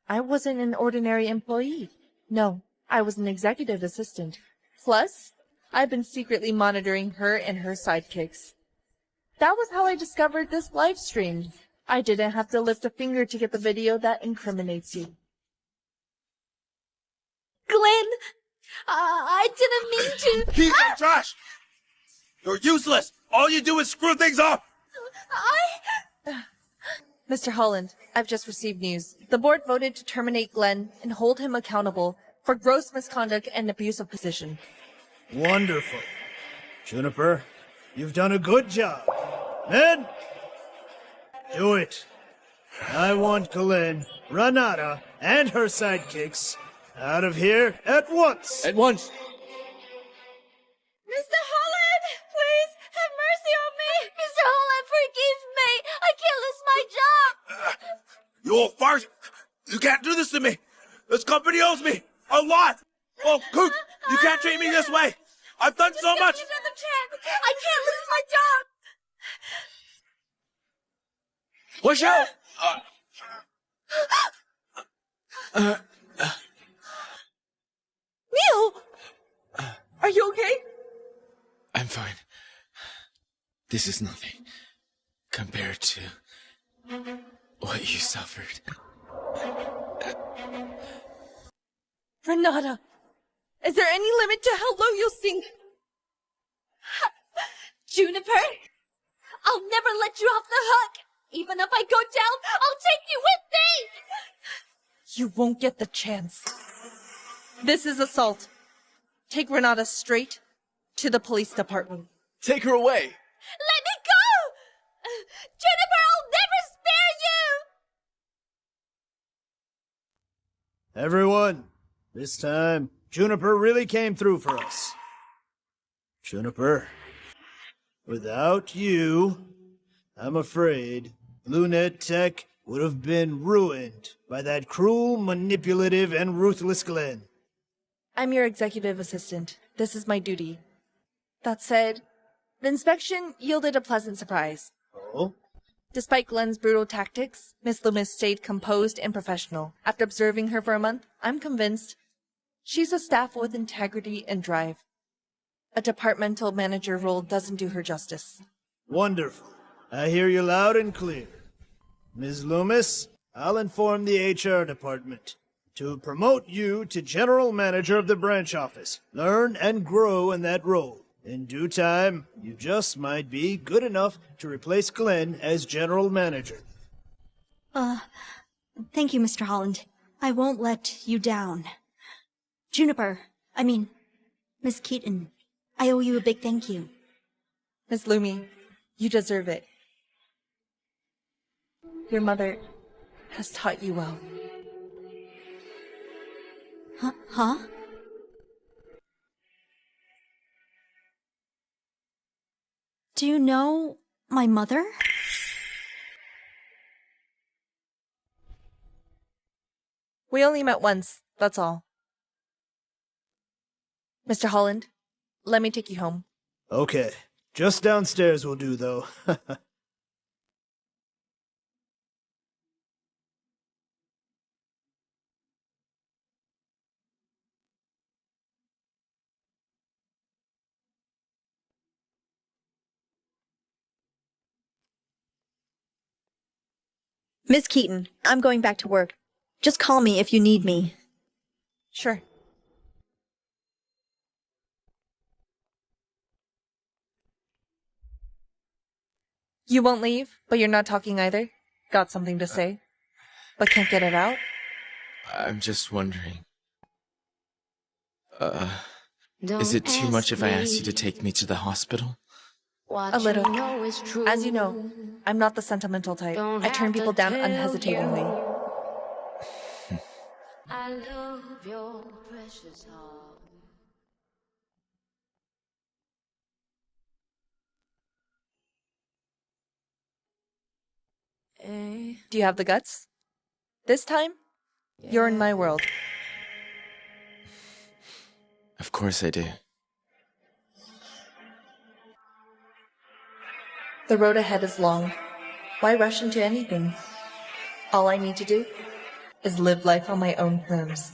I wasn't an ordinary employee. No, I was an executive assistant. Plus, I've been secretly monitoring her and her sidekicks. That was how I discovered this live stream. I didn't have to lift a finger to get the video that incriminates you.
Glenn, I didn't mean to.
Piece of trash! You're useless! All you do is screw things up!
Mr. Holland, I've just received news. The board voted to terminate Glenn and hold him accountable for gross misconduct and abuse of position.
Wonderful. Juniper, you've done a good job. Men, do it. I want Glenn, Renata, and her sidekicks out of here at once.
At once.
Mr. Holland, please have mercy on me. Mr. Holland, forgive me. I can't lose my job.
You old farce! You can't do this to me! This company owes me a lot! Oh, Coot, you can't treat me this way! I've done so much!
Give me another chance. I can't lose my job.
Watch out!
Neil! Are you okay?
I'm fine. This is nothing compared to what you suffered.
Renata, is there any limit to how low you'll sink?
Juniper, I'll never let you off the hook. Even if I go down, I'll take you with me.
You won't get the chance. This is assault. Take Renata straight to the police department.
Take her away.
Let me go! Juniper, I'll never spare you!
Everyone, this time, Juniper really came through for us. Juniper, without you, I'm afraid Lunet Tech would have been ruined by that cruel, manipulative, and ruthless Glenn.
I'm your executive assistant. This is my duty. That said, the inspection yielded a pleasant surprise.
Oh?
Despite Glenn's brutal tactics, Miss Loomis stayed composed and professional. After observing her for a month, I'm convinced she's a staff with integrity and drive. A departmental manager role doesn't do her justice.
Wonderful. I hear you loud and clear. Ms. Loomis, I'll inform the HR department to promote you to general manager of the branch office. Learn and grow in that role. In due time, you just might be good enough to replace Glenn as general manager.
Thank you, Mr. Holland. I won't let you down. Miss Keaton, I owe you a big thank you.
Miss Loomis, you deserve it. Your mother has taught you well.
Huh? Do you know my mother?
We only met once, that's all. Mr. Holland, let me take you home.
Okay. Just downstairs will do, though.
Miss Keaton, I'm going back to work. Just call me if you need me.
Sure. You won't leave, but you're not talking either? Got something to say, but can't get it out?
I'm just wondering. Is it too much if I ask you to take me to the hospital?
A little. As you know, I'm not the sentimental type. I turn people down unhesitatingly.
I love your precious heart.
Do you have the guts? This time, you're in my world.
Of course I do.
The road ahead is long. Why rush into anything? All I need to do is live life on my own terms.